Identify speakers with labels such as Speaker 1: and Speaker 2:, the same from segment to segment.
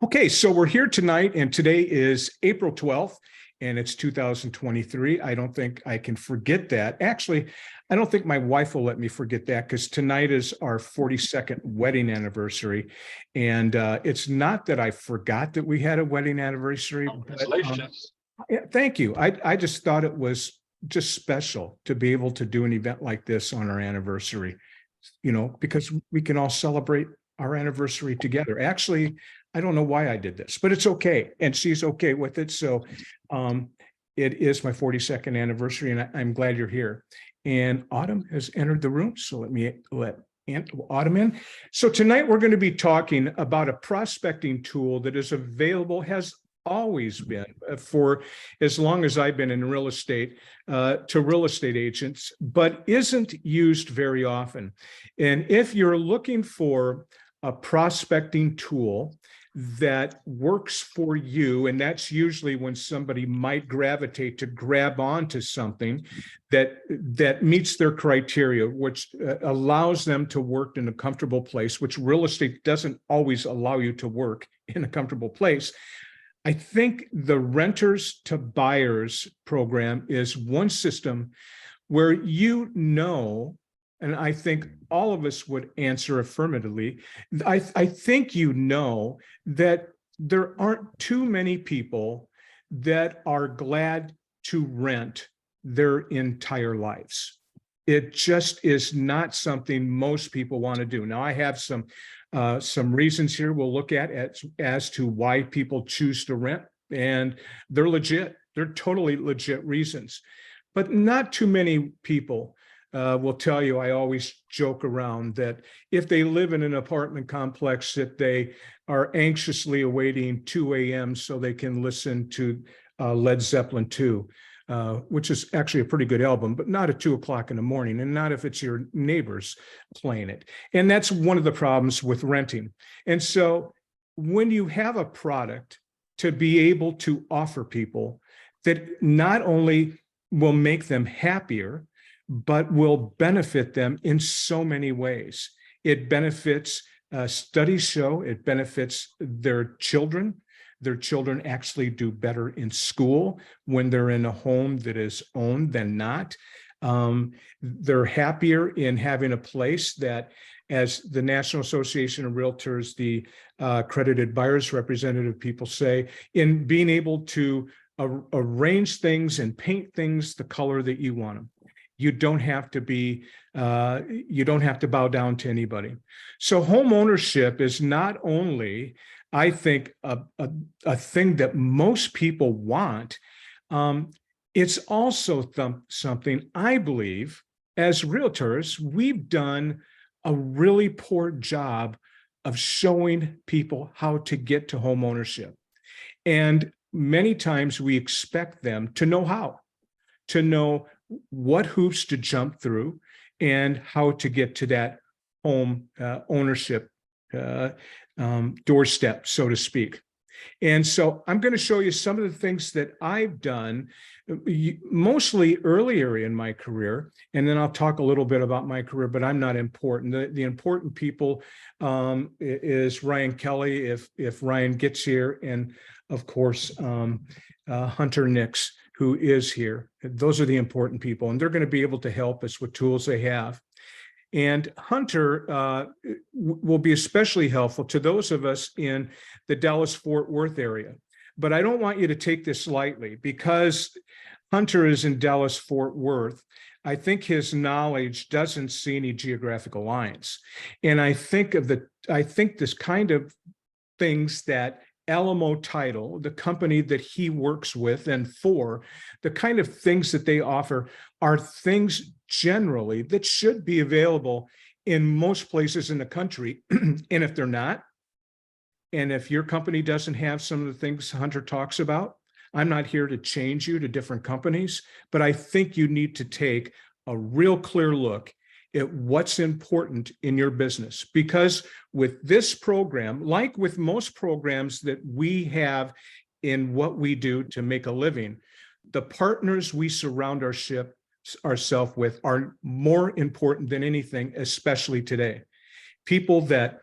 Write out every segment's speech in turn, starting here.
Speaker 1: Okay, so we're here tonight, and today is April 12th, and it's 2023. I don't think I can forget that. Actually, I don't think my wife will let me forget that, because tonight is our 42nd wedding anniversary. And it's not that I forgot that we had a wedding anniversary.
Speaker 2: Congratulations.
Speaker 1: Yeah, thank you. I just thought it was just special to be able to do an event like this on our anniversary, because we can all celebrate our anniversary together. Actually, I don't know why I did this, but it's okay. And she's okay with it. So it is my 42nd anniversary, and I'm glad you're here. And Autumn has entered the room. So let me let Autumn in. So tonight we're going to be talking about a prospecting tool that is available, has always been for as long as I've been in real estate, to real estate agents, but isn't used very often. And if you're looking for a prospecting tool that works for you, and that's usually when somebody might gravitate to grab onto something that meets their criteria, which allows them to work in a comfortable place, which real estate doesn't always allow you to work in a comfortable place. I think the renters to buyers program is one system where and I think all of us would answer affirmatively, I think that there aren't too many people that are glad to rent their entire lives. It just is not something most people want to do. Now, I have some reasons here we'll look at as to why people choose to rent, and they're legit. They're totally legit reasons, but not too many people will tell you. I always joke around that if they live in an apartment complex, that they are anxiously awaiting 2 a.m. so they can listen to Led Zeppelin 2. Which is actually a pretty good album, but not at 2 o'clock in the morning, and not if it's your neighbors playing it. And that's one of the problems with renting. And so when you have a product to be able to offer people that not only will make them happier, but will benefit them in so many ways. It benefits, studies show, it benefits their children. Their children actually do better in school when they're in a home that is owned than not. They're happier in having a place that, as the National Association of Realtors, the accredited buyers representative people say, in being able to arrange things and paint things the color that you want them. You don't have to bow down to anybody. So home ownership is not only, I think, a thing that most people want. It's also something I believe, as realtors, we've done a really poor job of showing people how to get to home ownership. And many times we expect them to know how, to know what hoops to jump through and how to get to that home ownership doorstep, so to speak. And so I'm going to show you some of the things that I've done, mostly earlier in my career, and then I'll talk a little bit about my career, but I'm not important. The important people is Ryan Kelly, if Ryan gets here, and of course, Hunter Nix, who is here. Those are the important people, and they're going to be able to help us with tools they have. And Hunter will be especially helpful to those of us in the Dallas-Fort Worth area. But I don't want you to take this lightly, because Hunter is in Dallas-Fort Worth. I think his knowledge doesn't see any geographical lines. And I think this kind of things that Alamo Title, the company that he works with and for, the kind of things that they offer are things generally that should be available in most places in the country. And if they're not, and if your company doesn't have some of the things Hunter talks about, I'm not here to change you to different companies, but I think you need to take a real clear look at what's important in your business. Because with this program, like with most programs that we have in what we do to make a living, the partners we surround ourselves with are more important than anything, especially today. People that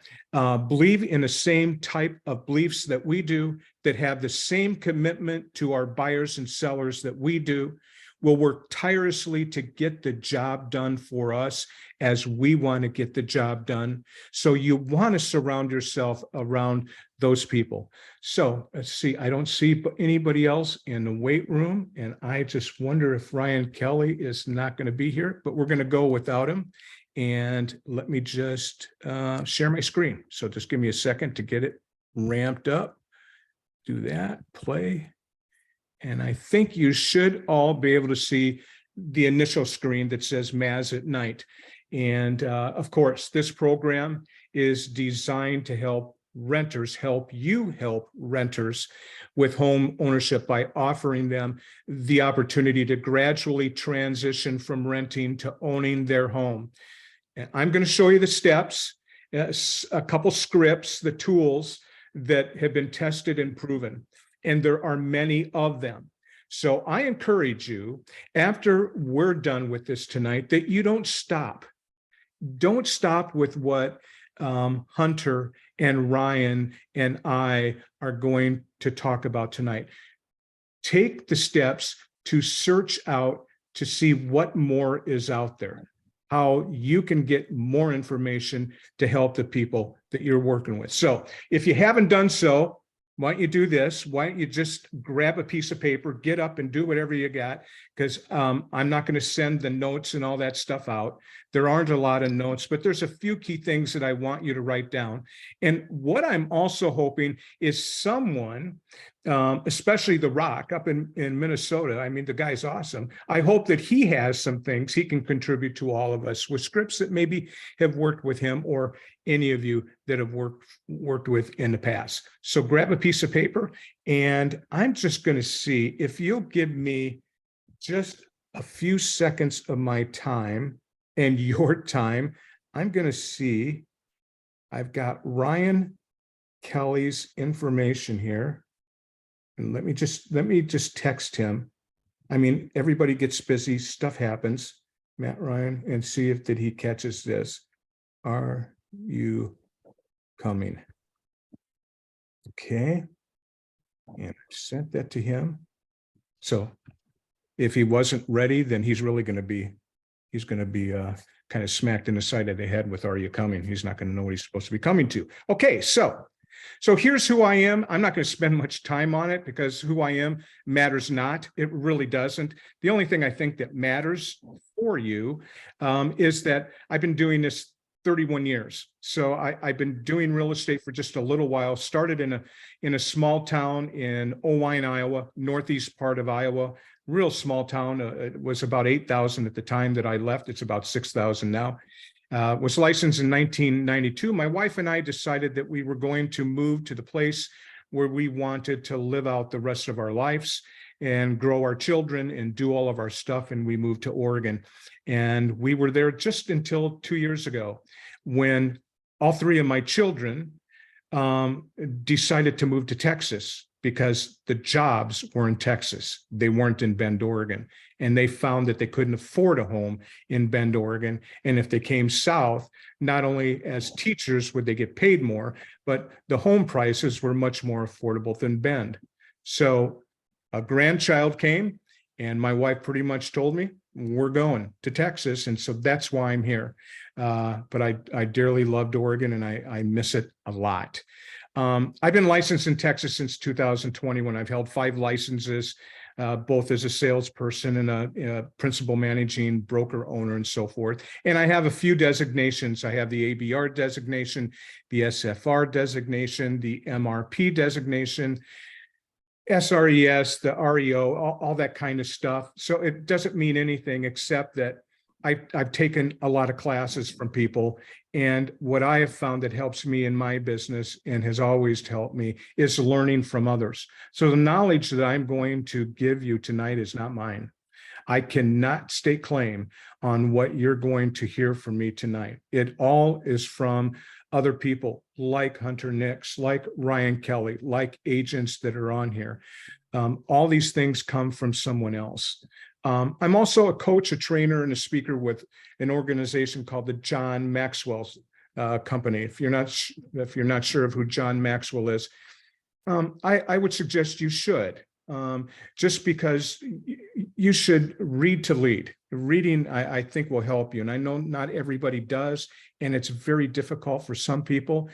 Speaker 1: believe in the same type of beliefs that we do, that have the same commitment to our buyers and sellers that we do, will work tirelessly to get the job done for us as we want to get the job done. So you want to surround yourself around those people. So let's see, I don't see anybody else in the weight room, and I just wonder if Ryan Kelly is not going to be here, but we're going to go without him. And let me just share my screen. So just give me a second to get it ramped up. Do that, play. And I think you should all be able to see the initial screen that says MAZZ at Night. And of course, this program is designed to help renters, help renters with home ownership by offering them the opportunity to gradually transition from renting to owning their home. And I'm going to show you the steps, a couple scripts, the tools that have been tested and proven. And there are many of them. So I encourage you, after we're done with this tonight, that you don't stop. Don't stop with what Hunter and Ryan and I are going to talk about tonight. Take the steps to search out to see what more is out there, how you can get more information to help the people that you're working with. So if you haven't done so, why don't you do this? Why don't you just grab a piece of paper, get up and do whatever you got, because I'm not going to send the notes and all that stuff out. There aren't a lot of notes, but there's a few key things that I want you to write down. And what I'm also hoping is someone, especially The Rock up in Minnesota, I mean, the guy's awesome. I hope that he has some things he can contribute to all of us with scripts that maybe have worked with him or any of you that have worked with in the past. So grab a piece of paper, and I'm just going to see if you'll give me just a few seconds of my time and your time. I'm going to see, I've got Ryan Kelly's information here. And let me just text him. I mean, everybody gets busy, stuff happens. Matt Ryan, and see if he catches this. Are you coming? Okay. And I sent that to him. So if he wasn't ready, then he's really going to be, kind of smacked in the side of the head with, are you coming? He's not going to know what he's supposed to be coming to. Okay. So here's who I am. I'm not going to spend much time on it because who I am matters not. It really doesn't. The only thing I think that matters for you is that I've been doing this 31 years. So I've been doing real estate for just a little while. Started in a small town in Owine, Iowa, northeast part of Iowa, real small town. It was about 8,000 at the time that I left. It's about 6,000 now. Was licensed in 1992. My wife and I decided that we were going to move to the place where we wanted to live out the rest of our lives and grow our children and do all of our stuff. And we moved to Oregon. And we were there just until 2 years ago when all three of my children decided to move to Texas because the jobs were in Texas. They weren't in Bend, Oregon. And they found that they couldn't afford a home in Bend, Oregon. And if they came south, not only as teachers would they get paid more, but the home prices were much more affordable than Bend. So a grandchild came, and my wife pretty much told me, we're going to Texas. And so that's why I'm here. But I dearly loved Oregon, and I miss it a lot. I've been licensed in Texas since 2020 when I've held 5 licenses, both as a salesperson and a principal managing broker owner and so forth. And I have a few designations. I have the ABR designation, the SFR designation, the MRP designation, SRES, the REO, all that kind of stuff. So it doesn't mean anything except that I've taken a lot of classes from people. And what I have found that helps me in my business and has always helped me is learning from others. So the knowledge that I'm going to give you tonight is not mine. I cannot stake claim on what you're going to hear from me tonight. It all is from other people like Hunter Nix, like Ryan Kelly, like agents that are on here. All these things come from someone else. I'm also a coach, a trainer, and a speaker with an organization called the John Maxwell company. If you're not sure of who John Maxwell is, I would suggest you should. Just because you should read to lead. Reading, I think, will help you. And I know not everybody does, and it's very difficult for some people.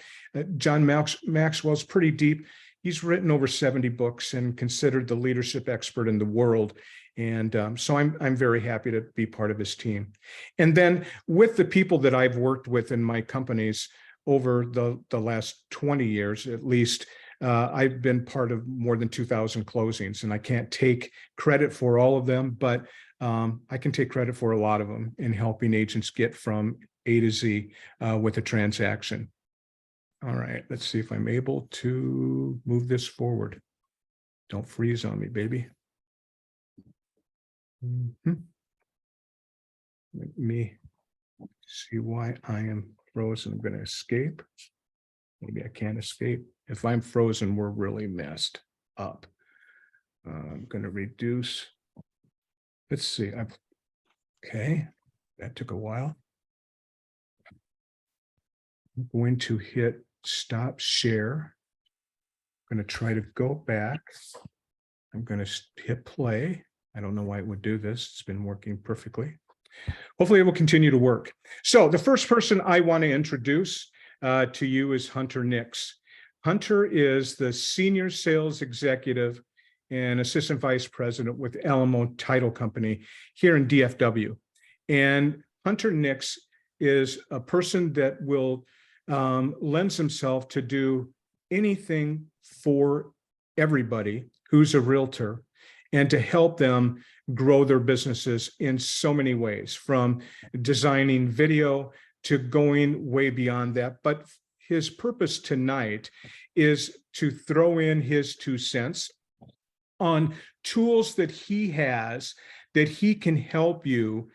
Speaker 1: John Maxwell's pretty deep. He's written over 70 books and considered the leadership expert in the world. And so I'm very happy to be part of his team. And then with the people that I've worked with in my companies over the last 20 years, at least, I've been part of more than 2,000 closings, and I can't take credit for all of them, but I can take credit for a lot of them in helping agents get from A to Z with a transaction. All right, let's see if I'm able to move this forward. Don't freeze on me, baby. Let me see why I am frozen. I'm going to escape. Maybe I can't escape. If I'm frozen, we're really messed up. I'm going to reduce. Let's see. Okay, that took a while. I'm going to hit stop share. I'm going to try to go back. I'm going to hit play. I don't know why it would do this. It's been working perfectly. Hopefully it will continue to work. So the first person I want to introduce to you is Hunter Nix. Hunter is the senior sales executive and assistant vice president with Alamo Title Company here in DFW. And Hunter Nix is a person that will lends himself to do anything for everybody who's a realtor and to help them grow their businesses in so many ways, from designing video to going way beyond that. But his purpose tonight is to throw in his 2 cents on tools that he has that he can help you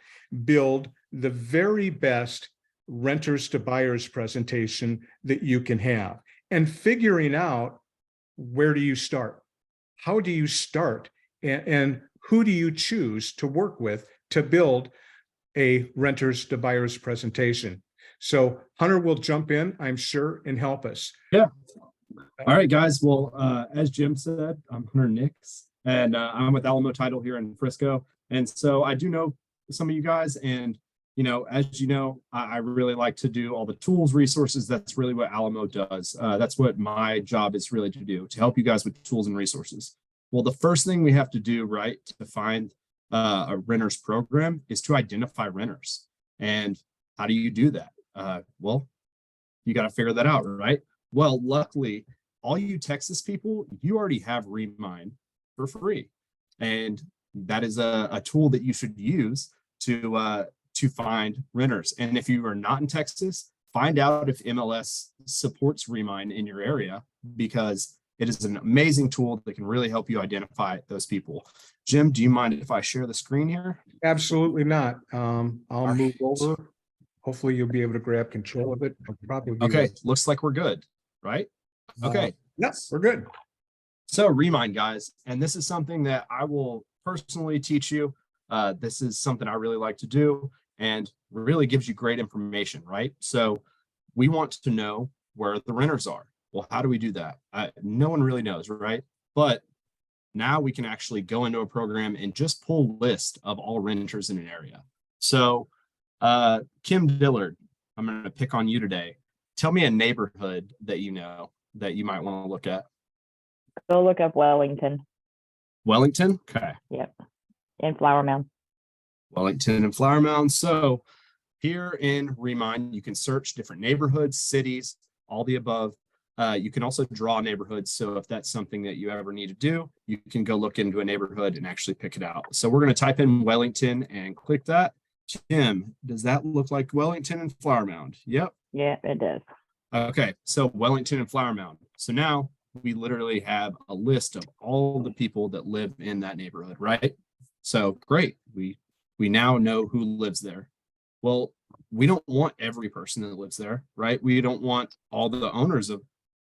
Speaker 1: build the very best renters to buyers presentation that you can have, and figuring out, where do you start? How do you start? And who do you choose to work with to build a renters to buyers presentation? So Hunter will jump in, I'm sure, and help us.
Speaker 2: Yeah. All right, guys. Well, as Jim said, I'm Hunter Nix, and I'm with Alamo Title here in Frisco. And so I do know some of you guys, and as you know, I really like to do all the tools, resources. That's really what Alamo does. That's what my job is really to do, to help you guys with tools and resources. Well, the first thing we have to do, right, to find a renters program is to identify renters. And how do you do that? Well, you got to figure that out, right? Well, luckily, all you Texas people, you already have Remind for free. And that is a tool that you should use to find renters. And if you are not in Texas, find out if MLS supports Remind in your area, because it is an amazing tool that can really help you identify those people. Jim, do you mind if I share the screen here?
Speaker 1: Absolutely not. I'll move over. Hopefully you'll be able to grab control of it.
Speaker 2: Okay, looks like we're good, right? Okay.
Speaker 1: Yes, we're good.
Speaker 2: So Remind, guys, and this is something that I will personally teach you. This is something I really like to do, and really gives you great information, right? So we want to know where the renters are. Well, how do we do that? No one really knows, right? But now we can actually go into a program and just pull a list of all renters in an area. So Kim Dillard, I'm going to pick on you today. Tell me a neighborhood that you know that you might want to look at.
Speaker 3: Go look up Wellington.
Speaker 2: Wellington? Okay.
Speaker 3: Yep. And Flower Mound.
Speaker 2: Wellington and Flower Mound. So here in Remind, you can search different neighborhoods, cities, all the above. You can also draw neighborhoods. So if that's something that you ever need to do, you can go look into a neighborhood and actually pick it out. So we're going to type in Wellington and click that. Tim, does that look like Wellington and Flower Mound? Yep.
Speaker 3: Yeah, it does.
Speaker 2: Okay, so Wellington and Flower Mound. So now we literally have a list of all the people that live in that neighborhood, right? So great. We now know who lives there. Well, we don't want every person that lives there, right? We don't want all the owners of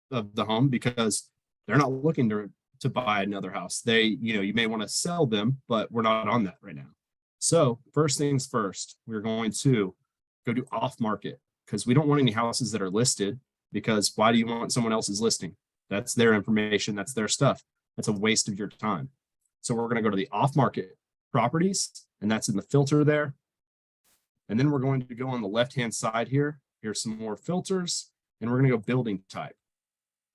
Speaker 2: the home, because they're not looking to buy another house. They, you may want to sell them, but we're not on that right now. So first things first, we're going to go to off market. because we don't want any houses that are listed, because why do you want someone else's listing? That's their information. That's their stuff. That's a waste of your time. So we're going to go to the off market properties, and that's in the filter there. And then we're going to go on the left-hand side here. Here's some more filters, and we're going to go building type.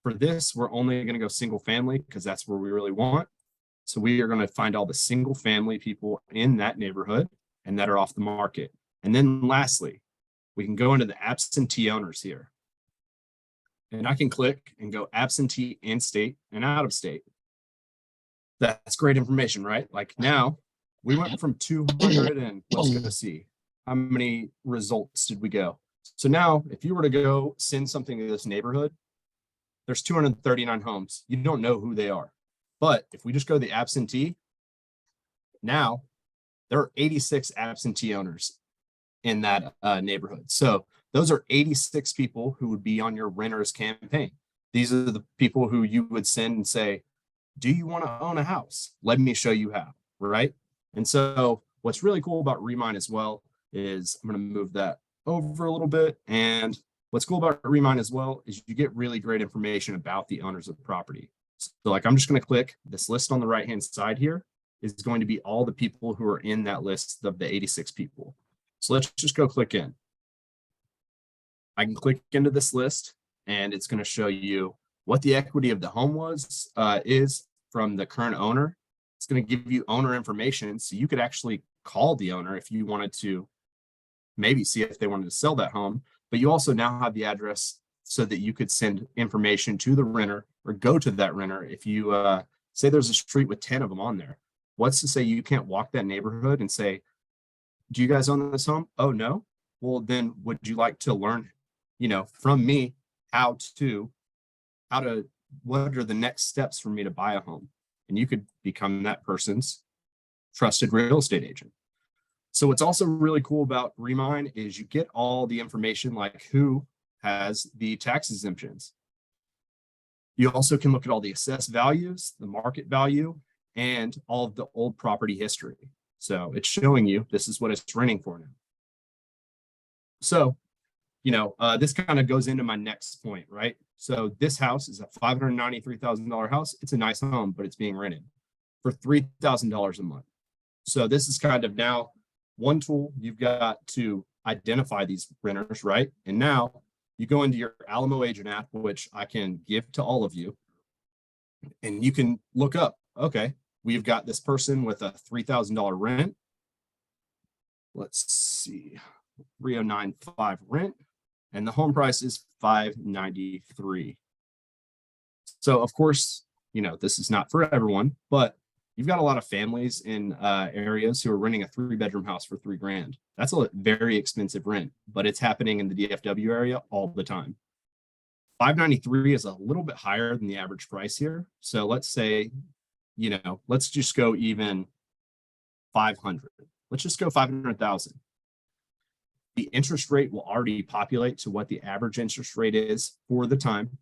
Speaker 2: For this, we're only going to go single family because that's where we really want. So we are going to find all the single family people in that neighborhood and that are off the market. And then lastly, we can go into the absentee owners here. And I can click and go absentee in state and out of state. That's great information, right? Like now we went from 200 and let's go see how many results did we go. So now if you were to go send something to this neighborhood, there's 239 homes. You don't know who they are. But if we just go to the absentee, now there are 86 absentee owners in that neighborhood. So those are 86 people who would be on your renters campaign. These are the people who you would send and say, do you want to own a house? Let me show you how, right? And so what's really cool about Remine as well is I'm going to move that over a little bit. And what's cool about Remine as well is you get really great information about the owners of the property. So like, I'm just going to click this list on the right-hand side here is going to be all the people who are in that list of the 86 people. So let's just go click in. I can click into this list and it's going to show you what the equity of the home is from the current owner. It's going to give you owner information. So you could actually call the owner if you wanted to maybe see if they wanted to sell that home, but you also now have the address so that you could send information to the renter or go to that renter. If you say there's a street with 10 of them on there, what's to say you can't walk that neighborhood and say, do you guys own this home? Oh, no. Well, then would you like to learn, from me what are the next steps for me to buy a home? And you could become that person's trusted real estate agent. So what's also really cool about Remine is you get all the information like who has the tax exemptions. You also can look at all the assessed values, the market value, and all of the old property history. So it's showing you this is what it's renting for now. So, this kind of goes into my next point, right? So this house is a $593,000 house. It's a nice home, but it's being rented for $3,000 a month. So this is kind of now one tool you've got to identify these renters, right? And now you go into your Alamo agent app, which I can give to all of you, and you can look up, okay, we've got this person with a $3,000 rent. Let's see, 3095 rent, and the home price is $593. So of course, this is not for everyone, but you've got a lot of families in areas who are renting a 3-bedroom house for $3,000. That's a very expensive rent, but it's happening in the DFW area all the time. 593 is a little bit higher than the average price here. So let's say, let's just go even 500. Let's just go 500,000. The interest rate will already populate to what the average interest rate is for the time.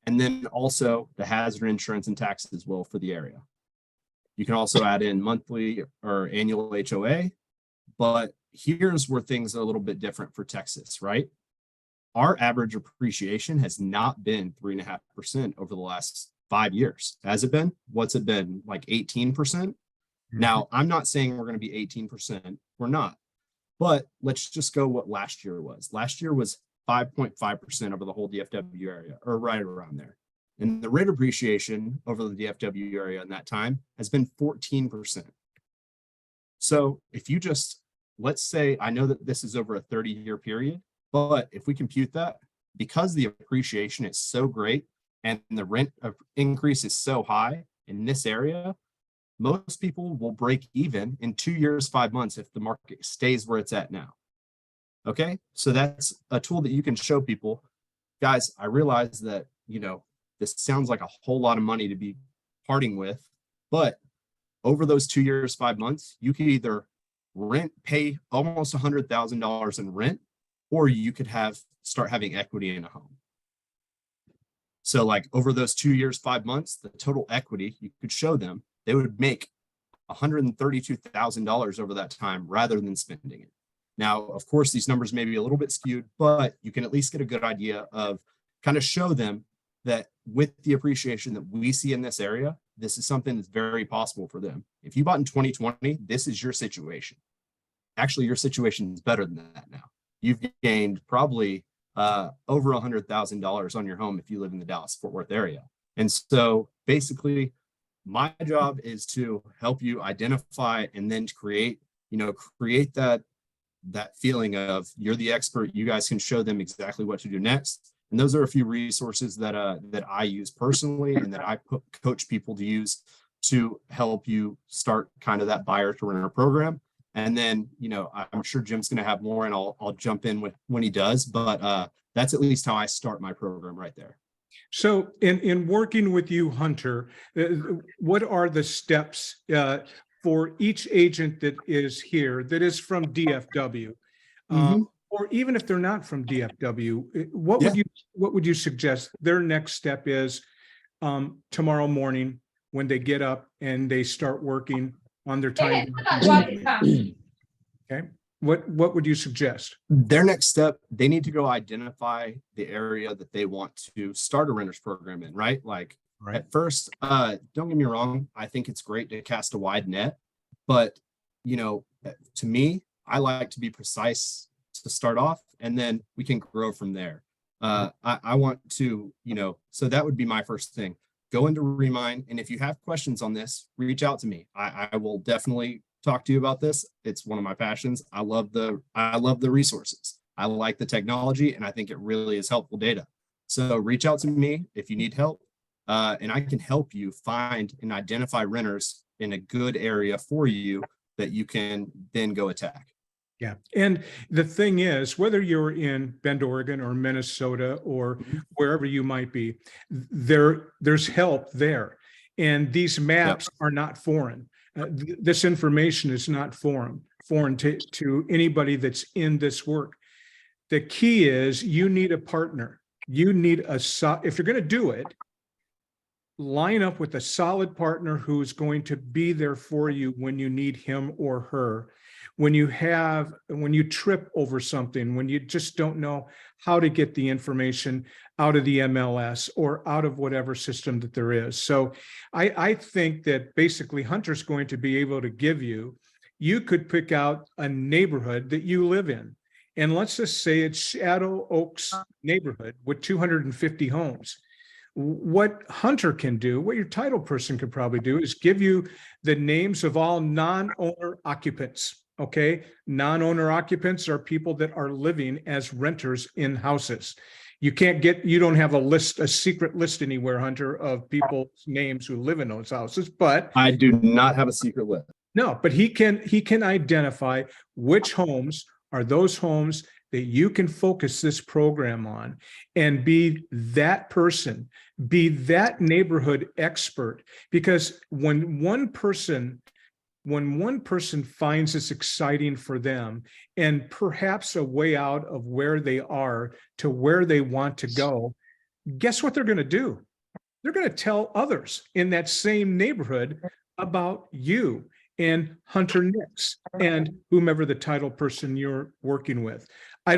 Speaker 2: And then also the hazard insurance and taxes will for the area. You can also add in monthly or annual HOA, but here's where things are a little bit different for Texas, right? Our average appreciation has not been 3.5% over the last 5 years. Has it been? What's it been? Like 18%? Mm-hmm. Now, I'm not saying we're going to be 18%. We're not. But let's just go what last year was. Last year was 5.5% over the whole DFW area, or right around there. And the rate appreciation over the DFW area in that time has been 14%. So if you just, let's say, I know that this is over a 30-year period, but if we compute that, because the appreciation is so great and the rent increase is so high in this area, most people will break even in 2 years, 5 months if the market stays where it's at now. Okay, so that's a tool that you can show people. Guys, I realize that, this sounds like a whole lot of money to be parting with, but over those 2 years, 5 months, you could either pay almost $100,000 in rent, or you could start having equity in a home. So like over those 2 years, 5 months, the total equity, you could show them, they would make $132,000 over that time rather than spending it. Now, of course, these numbers may be a little bit skewed, but you can at least get a good idea of kind of show them that with the appreciation that we see in this area, this is something that's very possible for them. If you bought in 2020, this is your situation. Actually, your situation is better than that now. You've gained probably over $100,000 on your home if you live in the Dallas-Fort Worth area. And so basically, my job is to help you identify and then create that feeling of you're the expert. You guys can show them exactly what to do next. And those are a few resources that I use personally and that I coach people to use to help you start kind of that buyer to renter program. And then, I'm sure Jim's going to have more, and I'll jump in when he does. But that's at least how I start my program right there.
Speaker 1: So in working with you, Hunter, what are the steps for each agent that is here that is from DFW? Or even if they're not from DFW, what would you suggest their next step is tomorrow morning when they get up and they start working on their time? Okay. What would you suggest?
Speaker 2: Their next step, they need to go identify the area that they want to start a renters program in, right? Like at first, don't get me wrong, I think it's great to cast a wide net, but to me, I like to be precise to start off, and then we can grow from there. I want to, so that would be my first thing. Go into Remind, and if you have questions on this, reach out to me. I will definitely talk to you about this. It's one of my passions. I love the resources. I like the technology, and I think it really is helpful data. So reach out to me if you need help, and I can help you find and identify renters in a good area for you that you can then go attack.
Speaker 1: Yeah. And the thing is, whether you're in Bend, Oregon or Minnesota or wherever you might be, there's help there. And these maps are not foreign. This information is not foreign to anybody that's in this work. The key is you need a partner. You need if you're going to do it, line up with a solid partner who's going to be there for you when you need him or her. When you trip over something, when you just don't know how to get the information out of the MLS or out of whatever system that there is. So I think that basically Hunter's going to be able to give you could pick out a neighborhood that you live in. And let's just say it's Shadow Oaks neighborhood with 250 homes. What Hunter can do, what your title person could probably do, is give you the names of all non-owner occupants. Okay, non-owner occupants are people that are living as renters in houses. You don't have a secret list anywhere, Hunter, of people's names who live in those houses, but
Speaker 2: I do not have a secret list.
Speaker 1: No, but he can identify which homes are those homes that you can focus this program on and be that person, be that neighborhood expert. Because when one person finds this exciting for them and perhaps a way out of where they are to where they want to go, guess what they're going to do? They're going to tell others in that same neighborhood about you and Hunter Nix and whomever the title person you're working with. I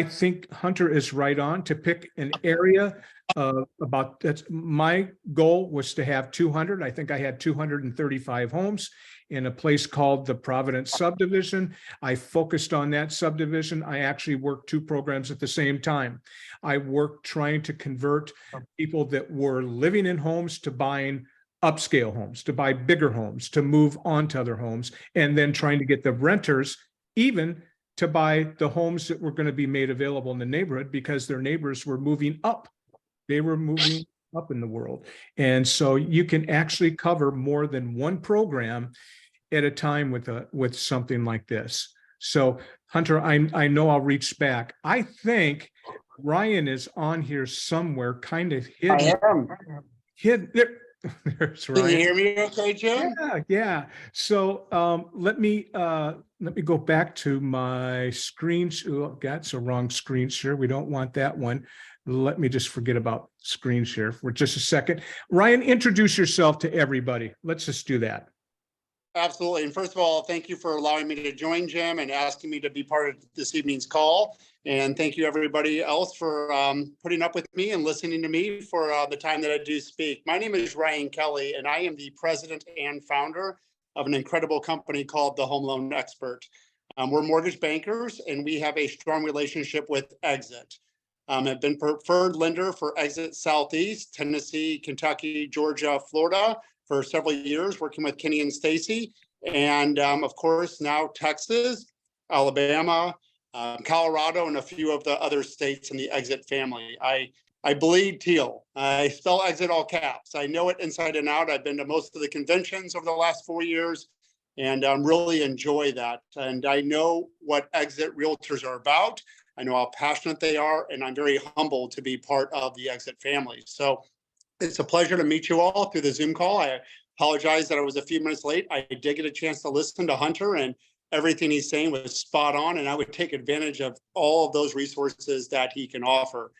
Speaker 1: think Hunter is right on to pick an area that's my goal was to have 200. I think I had 235 homes in a place called the Providence subdivision. I focused on that subdivision. I actually worked two programs at the same time. I worked trying to convert people that were living in homes to buying upscale homes, to buy bigger homes, to move on to other homes, and then trying to get the renters even to buy the homes that were going to be made available in the neighborhood because their neighbors were moving up. They were moving up in the world. And so you can actually cover more than one program at a time with something like this. So Hunter, I know I'll reach back. I think Ryan is on here somewhere, kind of hidden.
Speaker 4: I am.
Speaker 1: Hidden there. There's Ryan.
Speaker 4: Can you hear me okay, Jim?
Speaker 1: Yeah. So let me go back to my screen. Oh, that's a wrong screen share. We don't want that one. Let me just forget about screen share for just a second. Ryan, introduce yourself to everybody. Let's just do that.
Speaker 4: Absolutely. And first of all, thank you for allowing me to join, Jim, and asking me to be part of this evening's call. And thank you, everybody else, for putting up with me and listening to me for the time that I do speak. My name is Ryan Kelly, and I am the president and founder of an incredible company called the Home Loan Expert. We're mortgage bankers, and we have a strong relationship with Exit. I've been preferred lender for Exit Southeast, Tennessee, Kentucky, Georgia, Florida, for several years, working with Kenny and Stacy, and of course now Texas, Alabama, Colorado, and a few of the other states in the Exit family. I bleed teal. I spell Exit all caps. I know it inside and out. I've been to most of the conventions over the last 4 years, and really enjoy that. And I know what Exit Realtors are about. I know how passionate they are, and I'm very humbled to be part of the Exit family. So it's a pleasure to meet you all through the Zoom call. I apologize that I was a few minutes late. I did get a chance to listen to Hunter, and everything he's saying was spot on, and I would take advantage of all of those resources that he can offer.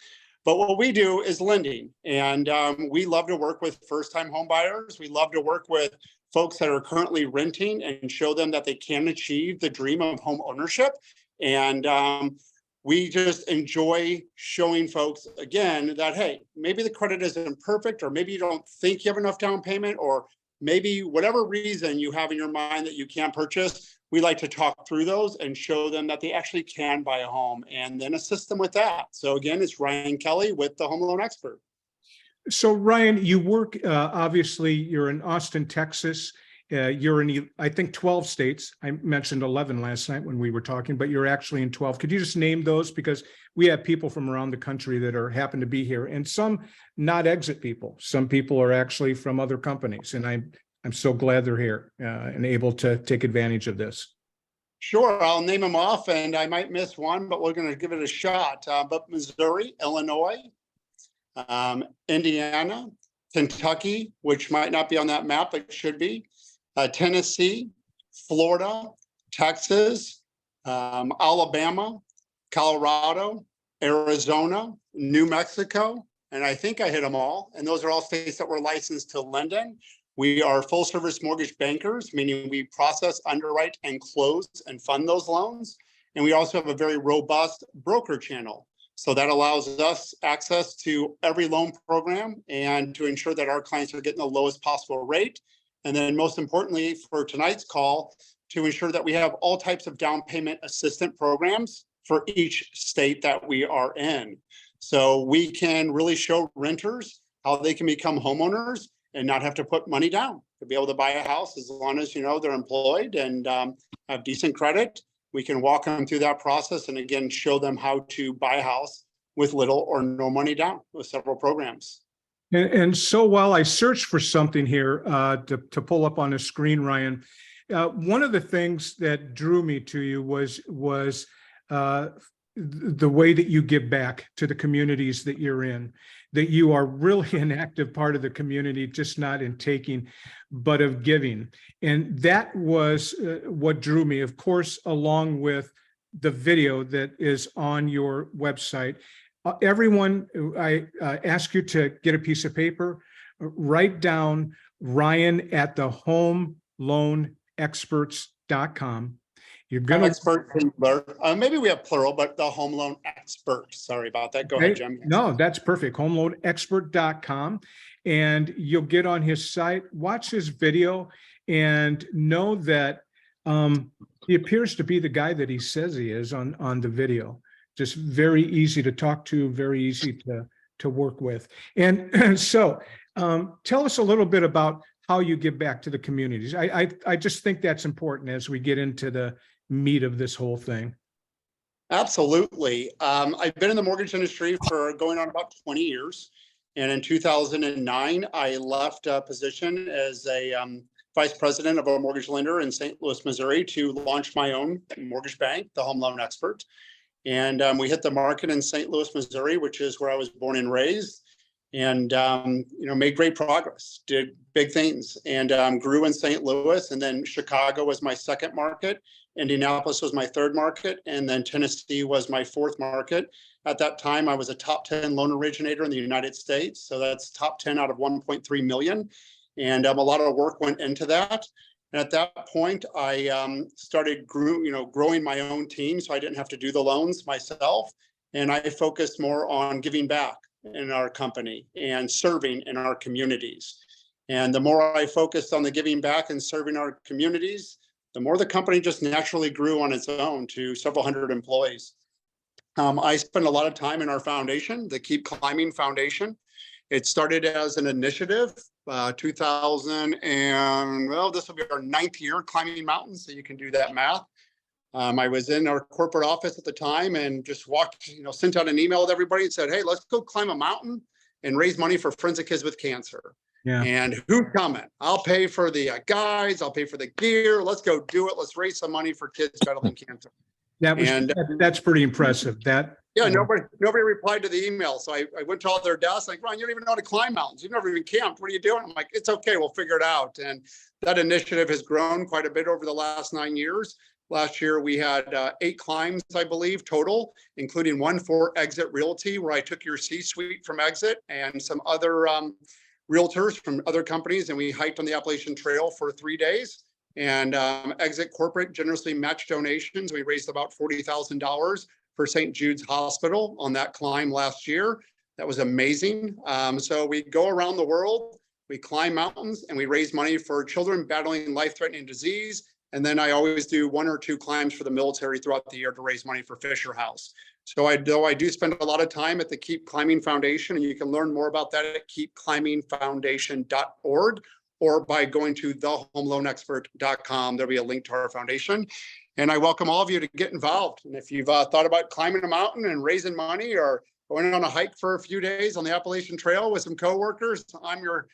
Speaker 4: But what we do is lending, and we love to work with first-time home buyers. We love to work with folks that are currently renting and show them that they can achieve the dream of home ownership. And we just enjoy showing folks again that, hey, maybe the credit isn't perfect, or maybe you don't think you have enough down payment, or maybe whatever reason you have in your mind that you can't purchase. We like to talk through those and show them that they actually can buy a home, and then assist them with that. So again, it's Ryan Kelly with the Home Loan Expert.
Speaker 1: So Ryan, you work, obviously you're in Austin, Texas. You're in, I think, 12 states. I mentioned 11 last night when we were talking, but you're actually in 12. Could you just name those? Because we have people from around the country that happen to be here, and some not Exit people. Some people are actually from other companies, and I'm so glad they're here and able to take advantage of this.
Speaker 4: Sure, I'll name them off, and I might miss one, but we're going to give it a shot. But Missouri, Illinois, Indiana, Kentucky, which might not be on that map, but should be, Tennessee, Florida, Texas, Alabama, Colorado, Arizona, New Mexico, and I think I hit them all. And those are all states that we're licensed to lend in. We are full service mortgage bankers, meaning we process, underwrite, and close and fund those loans. And we also have a very robust broker channel. So that allows us access to every loan program and to ensure that our clients are getting the lowest possible rate. And then most importantly for tonight's call, to ensure that we have all types of down payment assistance programs for each state that we are in. So we can really show renters how they can become homeowners and not have to put money down to be able to buy a house, as long as they're employed and have decent credit. We can walk them through that process and again show them how to buy a house with little or no money down with several programs.
Speaker 1: And so while I search for something here to pull up on the screen, Ryan, one of the things that drew me to you was the way that you give back to the communities that you're in, that you are really an active part of the community, just not in taking, but of giving. And that was what drew me, of course, along with the video that is on your website. Everyone, I ask you to get a piece of paper, write down Ryan at the homeloanexperts.com. You're going to
Speaker 4: expert singular. Maybe we have plural, but the home loan expert. Sorry about that. Go ahead, Jim.
Speaker 1: No, that's perfect. homeloanexpert.com. And you'll get on his site, watch his video, and know that he appears to be the guy that he says he is on the video. Just very easy to talk to, very easy to work with. And so tell us a little bit about how you give back to the communities. I just think that's important as we get into the meat of this whole thing.
Speaker 4: Absolutely. I've been in the mortgage industry for going on about 20 years. And in 2009, I left a position as a vice president of a mortgage lender in St. Louis, Missouri, to launch my own mortgage bank, the Home Loan Expert. And we hit the market in St. Louis, Missouri, which is where I was born and raised, and made great progress, did big things, and grew in St. Louis. And then Chicago was my second market, Indianapolis was my third market, and then Tennessee was my fourth market. At that time, I was a top 10 loan originator in the United States. So that's top 10 out of 1.3 million. And a lot of work went into that. And at that point, I started growing my own team, so I didn't have to do the loans myself. And I focused more on giving back in our company and serving in our communities. And the more I focused on the giving back and serving our communities, the more the company just naturally grew on its own to several hundred employees. I spend a lot of time in our foundation, the Keep Climbing Foundation. It started as an initiative, 2000, and well, this will be our 9th year climbing mountains, so you can do that math. I was in our corporate office at the time and just sent out an email to everybody and said, hey, let's go climb a mountain and raise money for Friends of Kids with Cancer.
Speaker 1: Yeah.
Speaker 4: And who's coming? I'll pay for the guides. I'll pay for the gear. Let's go do it. Let's raise some money for kids battling cancer.
Speaker 1: That's pretty impressive.
Speaker 4: Yeah, nobody replied to the email. So I went to all their desks like, Ron, you don't even know how to climb mountains. You've never even camped. What are you doing? I'm like, it's okay. We'll figure it out. And that initiative has grown quite a bit over the last 9 years. Last year, we had 8 climbs, I believe, total, including one for Exit Realty, where I took your C-suite from Exit and some other realtors from other companies, and we hiked on the Appalachian Trail for 3 days. And Exit Corporate generously matched donations. We raised about $40,000 for St. Jude's Hospital on that climb last year. That was amazing. So we go around the world, we climb mountains, and we raise money for children battling life-threatening disease. And then I always do 1 or 2 climbs for the military throughout the year to raise money for Fisher House. So I do spend a lot of time at the Keep Climbing Foundation, and you can learn more about that at keepclimbingfoundation.org or by going to thehomeloanexpert.com. There'll be a link to our foundation. And I welcome all of you to get involved. And if you've thought about climbing a mountain and raising money or going on a hike for a few days on the Appalachian Trail with some coworkers, I'm your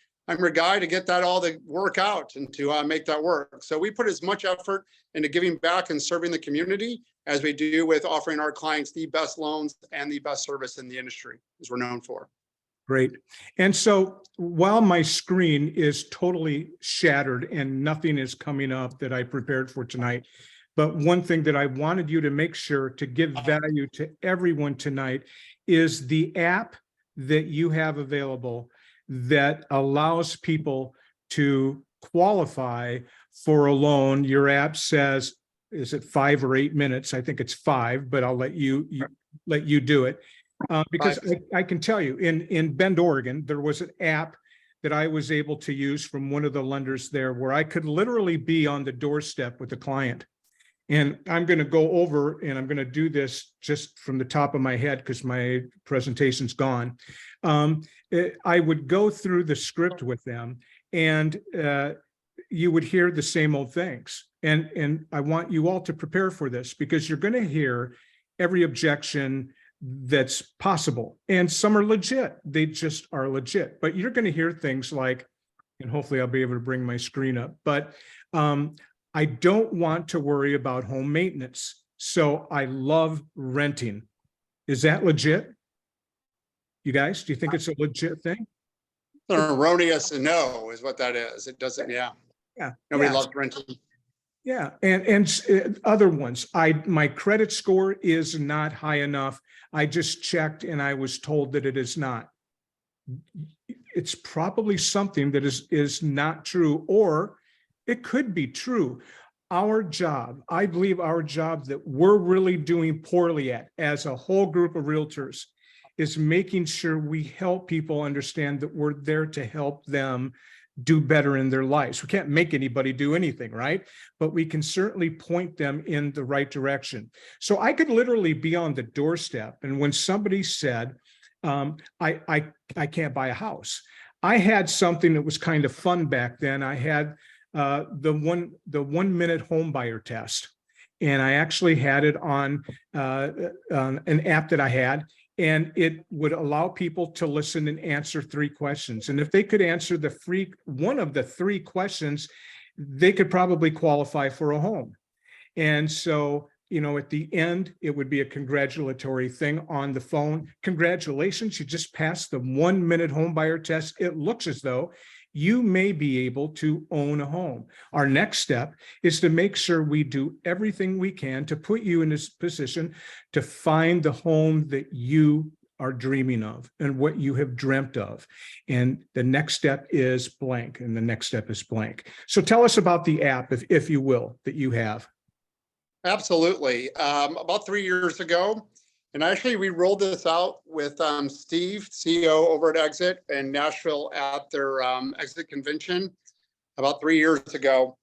Speaker 4: guy to get that all to work out and to make that work. So we put as much effort into giving back and serving the community as we do with offering our clients the best loans and the best service in the industry, as we're known for.
Speaker 1: Great. And so while my screen is totally shattered and nothing is coming up that I prepared for tonight, but one thing that I wanted you to make sure to give value to everyone tonight is the app that you have available that allows people to qualify for a loan. Your app says, is it 5 or 8 minutes? I think it's 5, but I'll let you do it. Because I can tell you in Bend, Oregon, there was an app that I was able to use from one of the lenders there where I could literally be on the doorstep with the client. And I'm going to go over and I'm going to do this just from the top of my head because my presentation's gone. I would go through the script with them and you would hear the same old things. And I want you all to prepare for this because you're going to hear every objection that's possible. And some are legit. They just are legit. But you're going to hear things like, and hopefully I'll be able to bring my screen up, but I don't want to worry about home maintenance. So I love renting. Is that legit? You guys, do you think it's a legit thing?
Speaker 4: An erroneous no is what that is. It doesn't, yeah. Nobody loves renting.
Speaker 1: Yeah, and other ones. My credit score is not high enough. I just checked and I was told that it is not. It's probably something that is not true, or it could be true. Our job, I believe our job that we're really doing poorly at as a whole group of realtors is making sure we help people understand that we're there to help them do better in their lives. We can't make anybody do anything, right? But we can certainly point them in the right direction. So I could literally be on the doorstep. And when somebody said, I can't buy a house, I had something that was kind of fun back then. I had the 1 minute home buyer test. And I actually had it on an app that I had. And it would allow people to listen and answer 3 questions. And if they could answer one of the 3 questions, they could probably qualify for a home. And so, at the end, it would be a congratulatory thing on the phone. Congratulations, you just passed the 1 minute home buyer test. It looks as though you may be able to own a home. Our next step is to make sure we do everything we can to put you in this position to find the home that you are dreaming of and what you have dreamt of. And the next step is blank, and the next step is blank. So tell us about the app, if you will, that you have.
Speaker 4: Absolutely. About 3 years ago, and actually we rolled this out with Steve, CEO over at Exit in Nashville at their Exit convention about 3 years ago.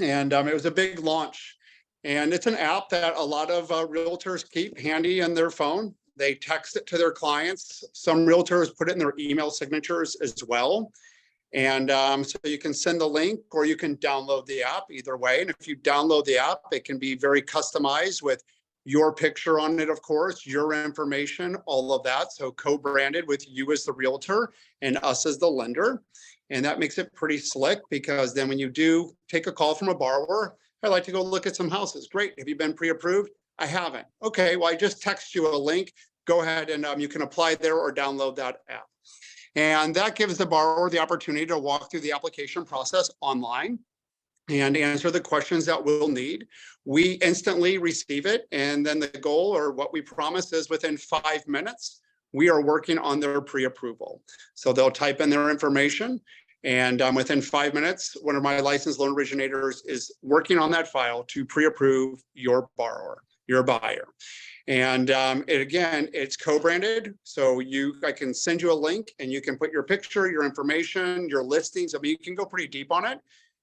Speaker 4: And it was a big launch. And it's an app that a lot of realtors keep handy in their phone. They text it to their clients. Some realtors put it in their email signatures as well. And so you can send the link or you can download the app either way. And if you download the app, it can be very customized with your picture on it, of course, your information, all of that. So co-branded with you as the realtor and us as the lender. And that makes it pretty slick, because then when you do take a call from a borrower, I'd like to go look at some houses. Great. Have you been pre-approved? I haven't. Okay, well, I just text you a link. Go ahead and you can apply there or download that app. And that gives the borrower the opportunity to walk through the application process online and answer the questions that we'll need. We instantly receive it. And then the goal, or what we promise, is within 5 minutes, we are working on their pre-approval. So they'll type in their information, and within 5 minutes, one of my licensed loan originators is working on that file to pre-approve your borrower, your buyer. And again, it's co-branded. So I can send you a link and you can put your picture, your information, your listings. I mean, you can go pretty deep on it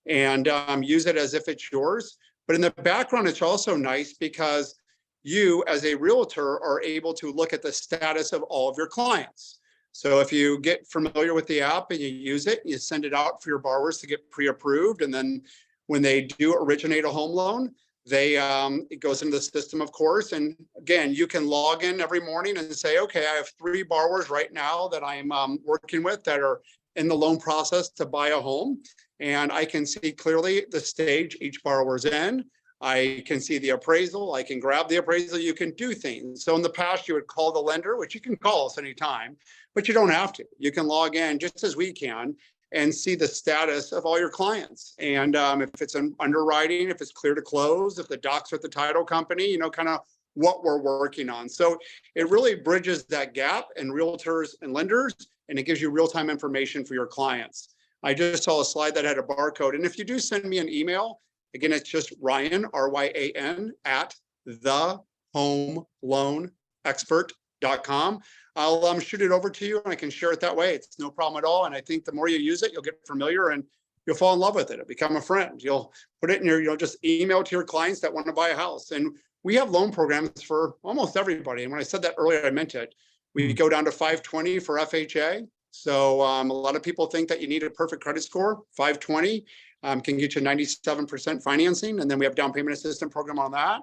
Speaker 4: and use it as if it's yours. But in the background, it's also nice because you as a realtor are able to look at the status of all of your clients. So if you get familiar with the app and you use it, you send it out for your borrowers to get pre-approved. And then when they do originate a home loan, it goes into the system, of course. And again, you can log in every morning and say, okay, I have 3 borrowers right now that I'm working with that are in the loan process to buy a home. And I can see clearly the stage each borrower's in. I can see the appraisal. I can grab the appraisal. You can do things. So in the past, you would call the lender, which you can call us anytime, but you don't have to. You can log in just as we can and see the status of all your clients. And if it's an underwriting, if it's clear to close, if the docs are at the title company, kind of what we're working on. So it really bridges that gap in realtors and lenders, and it gives you real-time information for your clients. I just saw a slide that had a barcode. And if you do send me an email, again, it's just Ryan, RYAN, at thehomeloanexpert.com. I'll shoot it over to you and I can share it that way. It's no problem at all. And I think the more you use it, you'll get familiar and you'll fall in love with it. It'll become a friend. You'll put it in you'll just email to your clients that want to buy a house. And we have loan programs for almost everybody. And when I said that earlier, I meant it. We go down to 520 for FHA. So a lot of people think that you need a perfect credit score. 520 can get you 97% financing. And then we have down payment assistance program on that.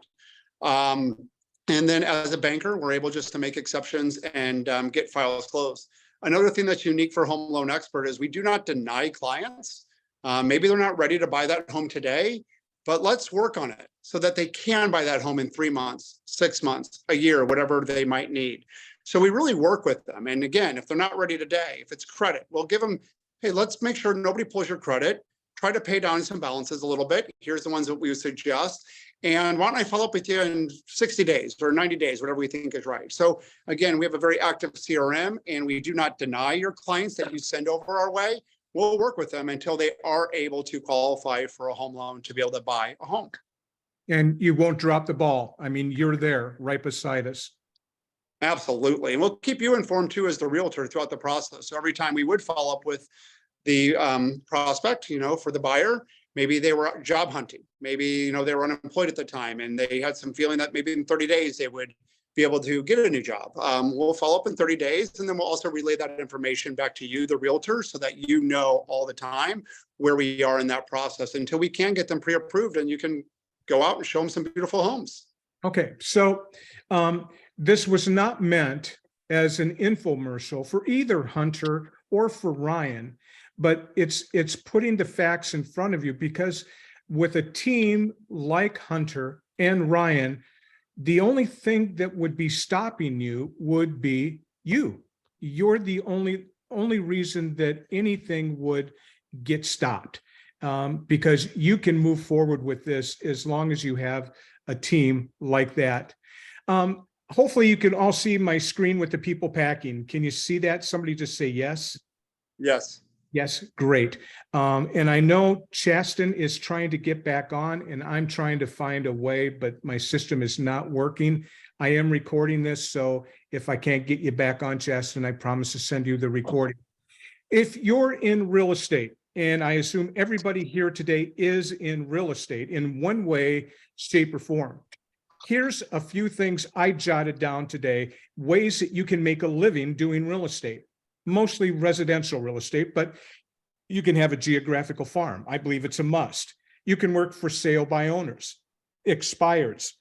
Speaker 4: And then as a banker, we're able just to make exceptions and get files closed. Another thing that's unique for Home Loan Expert is we do not deny clients. Maybe they're not ready to buy that home today, but let's work on it so that they can buy that home in 3 months, 6 months, a year, whatever they might need. So we really work with them. And again, if they're not ready today, if it's credit, we'll give them, hey, let's make sure nobody pulls your credit. Try to pay down some balances a little bit. Here's the ones that we would suggest. And why don't I follow up with you in 60 days or 90 days, whatever we think is right. So again, we have a very active CRM and we do not deny your clients that you send over our way. We'll work with them until they are able to qualify for a home loan to be able to buy a home.
Speaker 1: And you won't drop the ball. I mean, you're there right beside us.
Speaker 4: Absolutely. And we'll keep you informed too as the realtor throughout the process. So every time we would follow up with the prospect, for the buyer, maybe they were job hunting. Maybe, they were unemployed at the time and they had some feeling that maybe in 30 days they would be able to get a new job. We'll follow up in 30 days and then we'll also relay that information back to you, the realtor, so that you know all the time where we are in that process until we can get them pre-approved and you can go out and show them some beautiful homes.
Speaker 1: Okay, so this was not meant as an infomercial for either Hunter or for Ryan, but it's putting the facts in front of you, because with a team like Hunter and Ryan, the only thing that would be stopping you would be you. You're the only reason that anything would get stopped, because you can move forward with this as long as you have a team like that. hopefully you can all see my screen with the people packing. Can you see that? Somebody just say yes.
Speaker 4: Yes.
Speaker 1: Yes, great. And I know Chasten is trying to get back on, and I'm trying to find a way, but my system is not working. I am recording this, so if I can't get you back on, Chasten, I promise to send you the recording. If you're in real estate, and I assume everybody here today is in real estate in one way, shape, or form, here's a few things I jotted down today, ways that you can make a living doing real estate, mostly residential real estate, but you can have a geographical farm. I believe it's a must. You can work for sale by owners, expireds.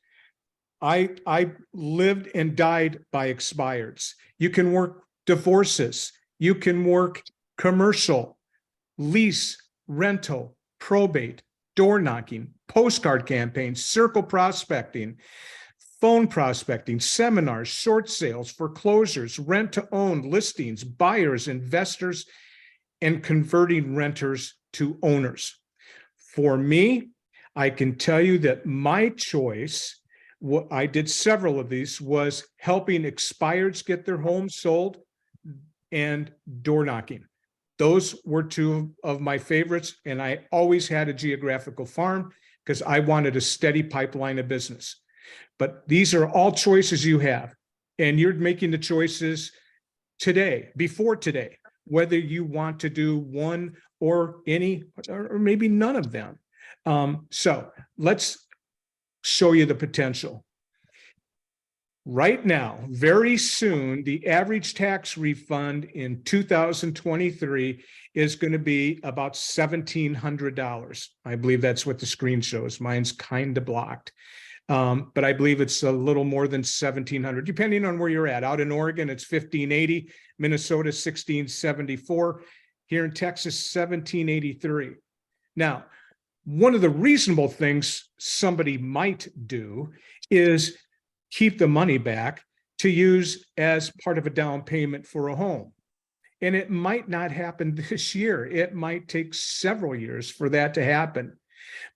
Speaker 1: I lived and died by expireds. You can work divorces. You can work commercial, lease, rental, probate, door knocking, postcard campaigns, circle prospecting, phone prospecting, seminars, short sales, foreclosures, rent to own, listings, buyers, investors, and converting renters to owners. For me, I can tell you that my choice, what I did several of these, was helping expireds get their homes sold and door knocking. Those were two of my favorites, and I always had a geographical farm because I wanted a steady pipeline of business. But these are all choices you have, and you're making the choices today, before today, whether you want to do one or any, or maybe none of them. So let's show you the potential. Right now, very soon, the average tax refund in 2023 is going to be about $1,700. I believe that's what the screen shows. Mine's kind of blocked. But I believe it's a little more than 1,700, depending on where you're at. Out in Oregon, it's 1,580, Minnesota, 1,674. Here in Texas, 1,783. Now, one of the reasonable things somebody might do is keep the money back to use as part of a down payment for a home. And it might not happen this year. It might take several years for that to happen.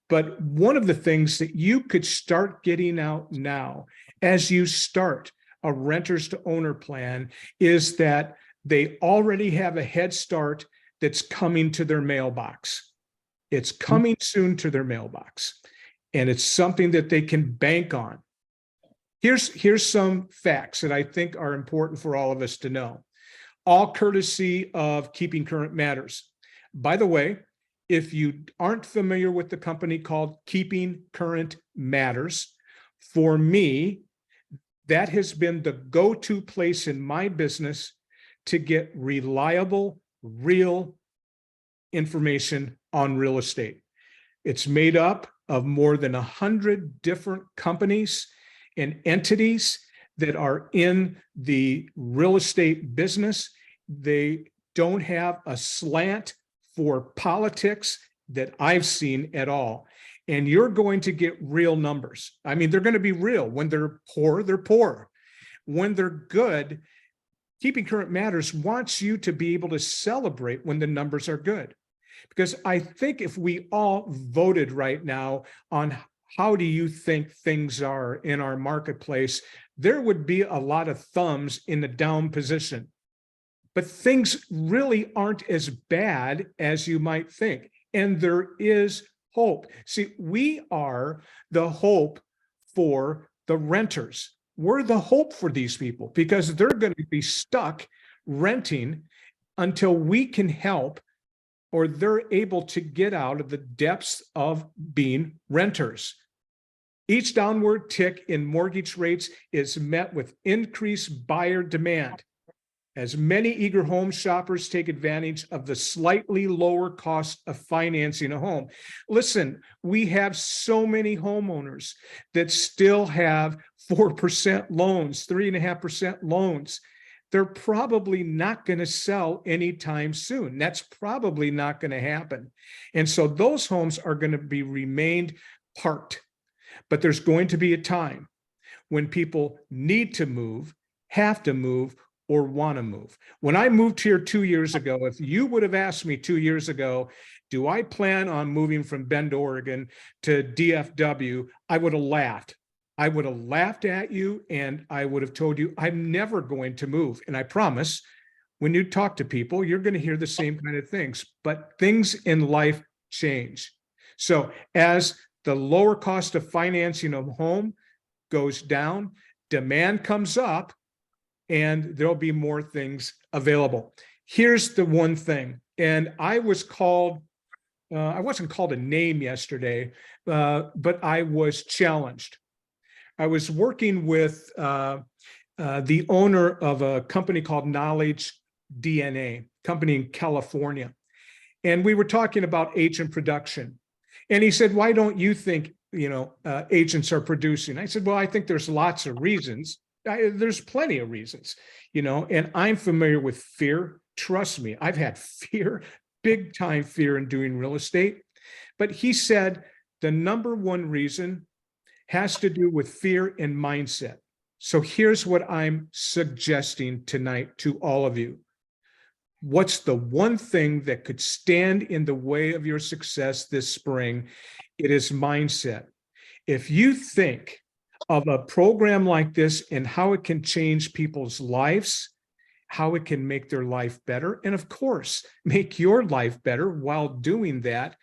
Speaker 1: But one of the things that you could start getting out now as you start a renters to owner plan is that they already have a head start that's coming to their mailbox. It's coming soon to their mailbox, and it's something that they can bank on. Here's some facts that I think are important for all of us to know, all courtesy of Keeping Current Matters. By the way, if you aren't familiar with the company called Keeping Current Matters, for me, that has been the go-to place in my business to get reliable, real information on real estate. It's made up of more than 100 different companies and entities that are in the real estate business. They don't have a slant for politics that I've seen at all. And you're going to get real numbers. I mean, they're going to be real. When they're poor, they're poor. When they're good, Keeping Current Matters wants you to be able to celebrate when the numbers are good. Because I think if we all voted right now on how do you think things are in our marketplace, there would be a lot of thumbs in the down position. But things really aren't as bad as you might think. And there is hope. See, we are the hope for the renters. We're the hope for these people because they're going to be stuck renting until we can help, or they're able to get out of the depths of being renters. Each downward tick in mortgage rates is met with increased buyer demand, as many eager home shoppers take advantage of the slightly lower cost of financing a home. Listen, we have so many homeowners that still have 4% loans, 3.5% loans. They're probably not going to sell anytime soon. That's probably not going to happen. And so those homes are going to be remained parked. But there's going to be a time when people need to move, have to move, or want to move. When I moved here 2 years ago, if you would have asked me 2 years ago, do I plan on moving from Bend, Oregon to DFW, I would have laughed. I would have laughed at you and I would have told you, I'm never going to move. And I promise, when you talk to people, you're going to hear the same kind of things, but things in life change. So as the lower cost of financing a home goes down, demand comes up, and there'll be more things available. Here's the one thing, and I wasn't called a name yesterday, but I was challenged. I was working with the owner of a company called Knowledge DNA, company in California. And we were talking about agent production. And he said, why don't you think, agents are producing? I said, well, I think there's lots of reasons. There's plenty of reasons, and I'm familiar with fear. Trust me, I've had fear, big time fear in doing real estate. But he said the number one reason has to do with fear and mindset. So here's what I'm suggesting tonight to all of you. What's the one thing that could stand in the way of your success this spring? It is mindset. If you think of a program like this and how it can change people's lives, how it can make their life better, and of course, make your life better while doing that,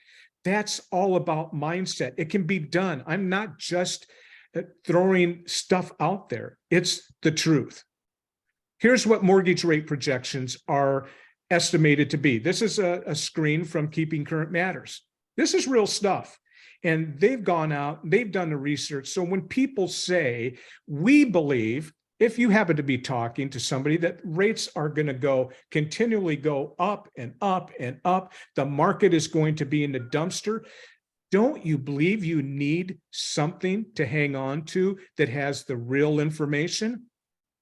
Speaker 1: that's all about mindset. It can be done. I'm not just throwing stuff out there. It's the truth. Here's what mortgage rate projections are estimated to be. This is a screen from Keeping Current Matters. This is real stuff. And they've gone out, they've done the research. So when people say, we believe, if you happen to be talking to somebody, that rates are going to continually go up and up and up, the market is going to be in the dumpster. Don't you believe you need something to hang on to that has the real information?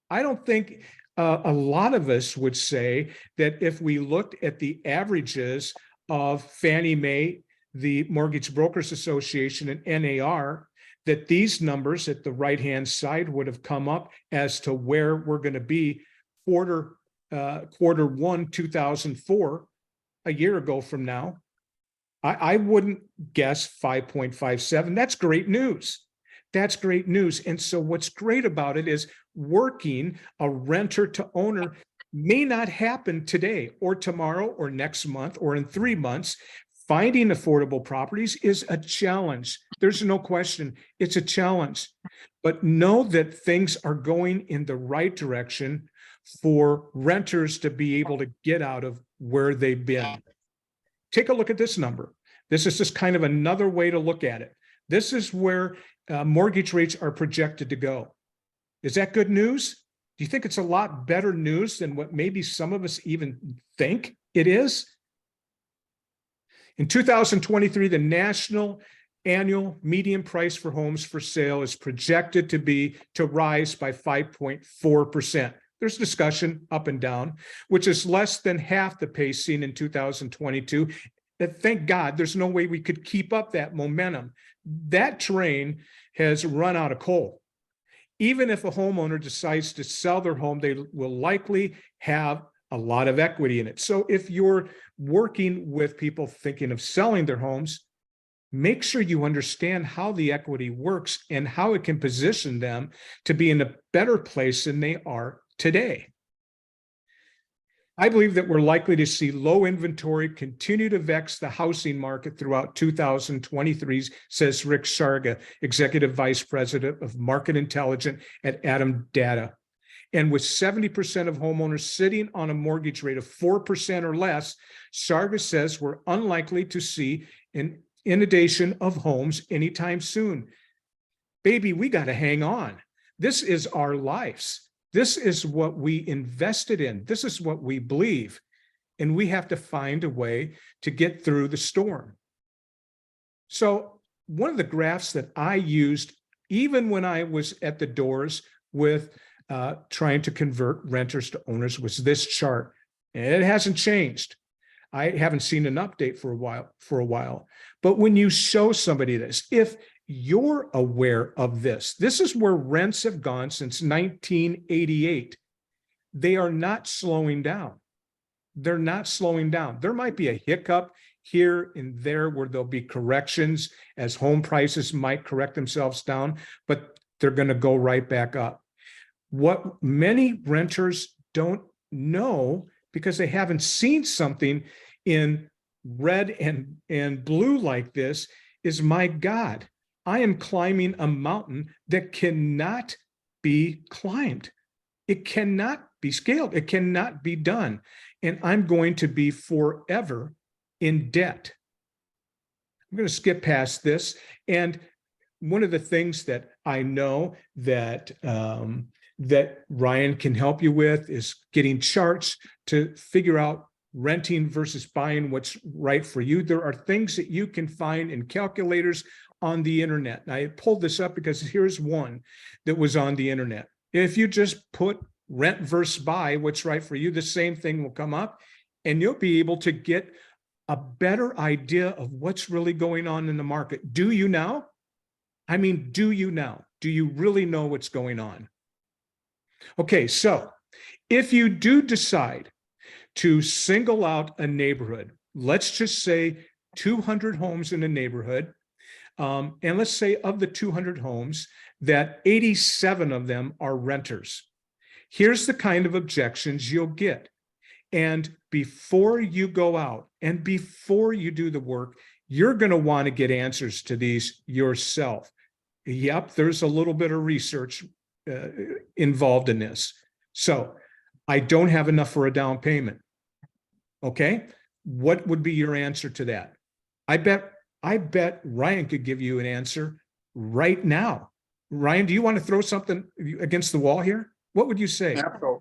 Speaker 1: I don't think a lot of us would say that if we looked at the averages of Fannie Mae, the Mortgage Brokers Association, and NAR, that these numbers at the right-hand side would have come up as to where we're going to be quarter one, 2004, a year ago from now. I wouldn't guess 5.57. That's great news. That's great news. And so what's great about it is working a renter to owner may not happen today or tomorrow or next month or in 3 months. Finding affordable properties is a challenge. There's no question. It's a challenge. But know that things are going in the right direction for renters to be able to get out of where they've been. Take a look at this number. This is just kind of another way to look at it. This is where mortgage rates are projected to go. Is that good news? Do you think it's a lot better news than what maybe some of us even think it is? In 2023, the national annual median price for homes for sale is projected to rise by 5.4%. There's discussion up and down, which is less than half the pace seen in 2022. Thank God, there's no way we could keep up that momentum. That train has run out of coal. Even if a homeowner decides to sell their home, they will likely have a lot of equity in it. So if you're working with people thinking of selling their homes, make sure you understand how the equity works and how it can position them to be in a better place than they are today. I believe that we're likely to see low inventory continue to vex the housing market throughout 2023, says Rick Sharga, Executive Vice President of Market Intelligence at Adam Data. And with 70% of homeowners sitting on a mortgage rate of 4% or less, Sharga says we're unlikely to see an inundation of homes anytime soon. Baby, we got to hang on. This is our lives. This is what we invested in. This is what we believe. And we have to find a way to get through the storm. So one of the graphs that I used, even when I was at the doors with trying to convert renters to owners, was this chart. And it hasn't changed. I haven't seen an update for a while. But when you show somebody this, if you're aware of this, this is where rents have gone since 1988. They are not slowing down. They're not slowing down. There might be a hiccup here and there where there'll be corrections as home prices might correct themselves down, but they're going to go right back up. What many renters don't know, because they haven't seen something in red and blue like this, is, my God, I am climbing a mountain that cannot be climbed. It cannot be scaled. It cannot be done. And I'm going to be forever in debt. I'm going to skip past this. And one of the things that I know that that Ryan can help you with is getting charts to figure out renting versus buying what's right for you. There are things that you can find in calculators on the internet. And I pulled this up because here's one that was on the internet. If you just put rent versus buy, what's right for you, the same thing will come up, and you'll be able to get a better idea of what's really going on in the market. Do you now? I mean, do you now? Do you really know what's going on? Okay, so if you do decide to single out a neighborhood, let's just say 200 homes in a neighborhood, and let's say of the 200 homes, that 87 of them are renters. Here's the kind of objections you'll get. And before you go out and before you do the work, you're going to want to get answers to these yourself. Yep, there's a little bit of research involved in this. So I don't have enough for a down payment. Okay, what would be your answer to that? I bet Ryan could give you an answer right now. Ryan, do you want to throw something against the wall here? What would you say?
Speaker 4: Absolutely.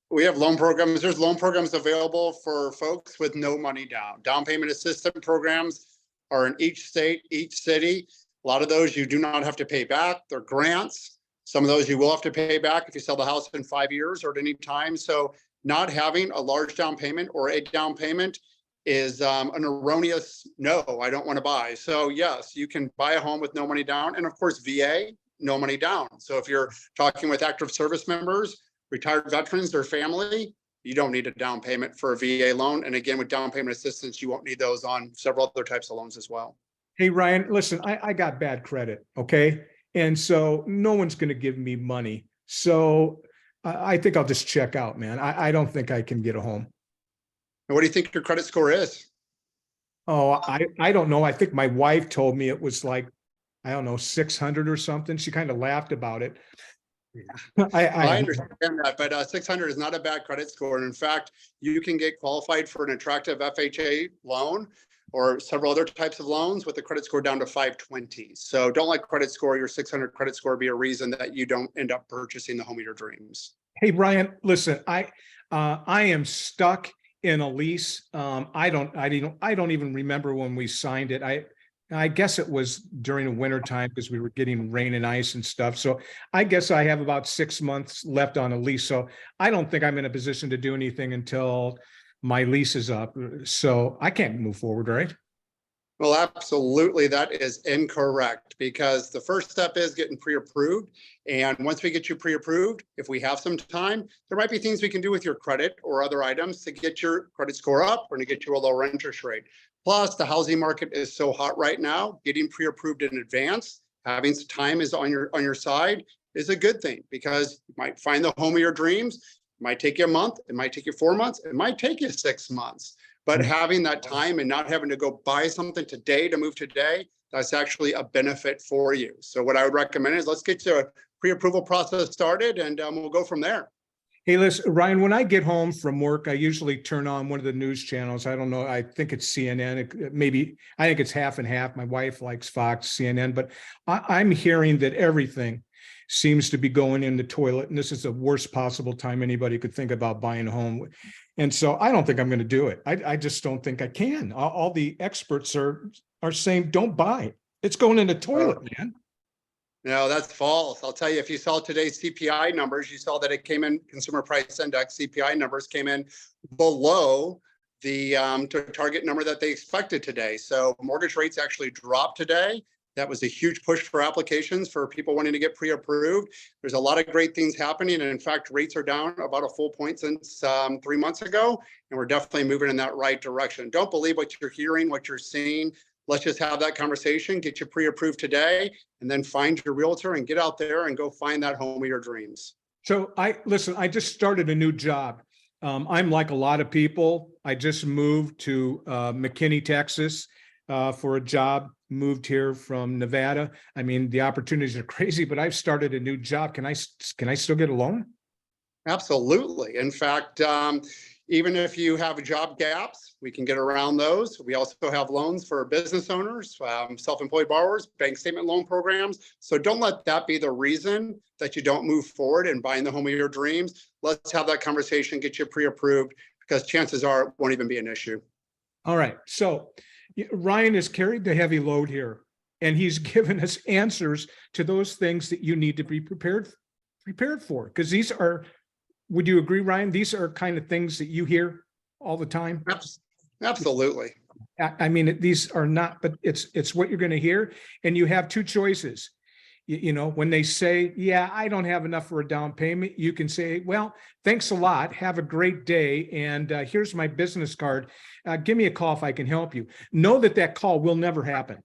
Speaker 4: We have loan programs. There's loan programs available for folks with no money down. Down payment assistance programs are in each state, each city. A lot of those you do not have to pay back. They're grants. Some of those you will have to pay back if you sell the house in 5 years or at any time. So not having a large down payment or a down payment is an erroneous no, I don't want to buy. So yes, you can buy a home with no money down. And of course, VA, no money down. So if you're talking with active service members, retired veterans, their family, you don't need a down payment for a VA loan. And again, with down payment assistance, you won't need those on several other types of loans as well.
Speaker 1: Hey, Ryan, listen, I got bad credit, okay? And so no one's going to give me money. So I think I'll just check out, man. I don't think I can get a home.
Speaker 4: And what do you think your credit score is?
Speaker 1: Oh, I don't know. I think my wife told me it was like, I don't know, 600 or something. She kind of laughed about it.
Speaker 4: I understand that, but 600 is not a bad credit score. And in fact, you can get qualified for an attractive FHA loan or several other types of loans with a credit score down to 520. So don't let credit score, your 600 credit score, be a reason that you don't end up purchasing the home of your dreams.
Speaker 1: Hey, Brian, listen, I am stuck in a lease. I don't even remember when we signed it. I guess it was during the winter time because we were getting rain and ice and stuff. So I guess I have about 6 months left on a lease. So I don't think I'm in a position to do anything until my lease is up. So I can't move forward, right?
Speaker 4: Well, absolutely. That is incorrect, because the first step is getting pre-approved. And once we get you pre-approved, if we have some time, there might be things we can do with your credit or other items to get your credit score up or to get you a lower interest rate. Plus, the housing market is so hot right now. Getting pre-approved in advance, having some time is on your side, is a good thing, because you might find the home of your dreams. It might take you a month. It might take you 4 months. It might take you 6 months. But having that time and not having to go buy something today to move today, that's actually a benefit for you. So what I would recommend is let's get the pre-approval process started, and we'll go from there.
Speaker 1: Hey, listen, Ryan, when I get home from work, I usually turn on one of the news channels. I don't know. I think it's CNN. I think it's half and half. My wife likes Fox, CNN, but I'm hearing that everything seems to be going in the toilet. And this is the worst possible time anybody could think about buying a home. And so I don't think I'm going to do it. I just don't think I can. All the experts are saying, don't buy it. It's going in the toilet, man.
Speaker 4: No, that's false. I'll tell you, if you saw today's CPI numbers, you saw that it came in, Consumer Price Index CPI numbers came in below the target number that they expected today. So mortgage rates actually dropped today. That was a huge push for applications for people wanting to get pre-approved. There's a lot of great things happening. And in fact, rates are down about a full point since 3 months ago. And we're definitely moving in that right direction. Don't believe what you're hearing, what you're seeing. Let's just have that conversation, get you pre-approved today, and then find your realtor and get out there and go find that home of your dreams.
Speaker 1: So I just started a new job. I'm like a lot of people. I just moved to McKinney, Texas for a job, moved here from Nevada. I mean, the opportunities are crazy, but I've started a new job. Can I still get a loan?
Speaker 4: Absolutely. In fact, even if you have job gaps, we can get around those. We also have loans for business owners, self-employed borrowers, bank statement loan programs. So don't let that be the reason that you don't move forward in buying the home of your dreams. Let's have that conversation, get you pre-approved, because chances are it won't even be an issue.
Speaker 1: All right. So Ryan has carried the heavy load here, and he's given us answers to those things that you need to be prepared for, because these are, would you agree, Ryan? These are kind of things that you hear all the time.
Speaker 4: Absolutely.
Speaker 1: I mean, these are not, but it's what you're going to hear. And you have two choices. You know, when they say, yeah, I don't have enough for a down payment, you can say, well, thanks a lot. Have a great day. And here's my business card. Give me a call if I can help you. Know that that call will never happen.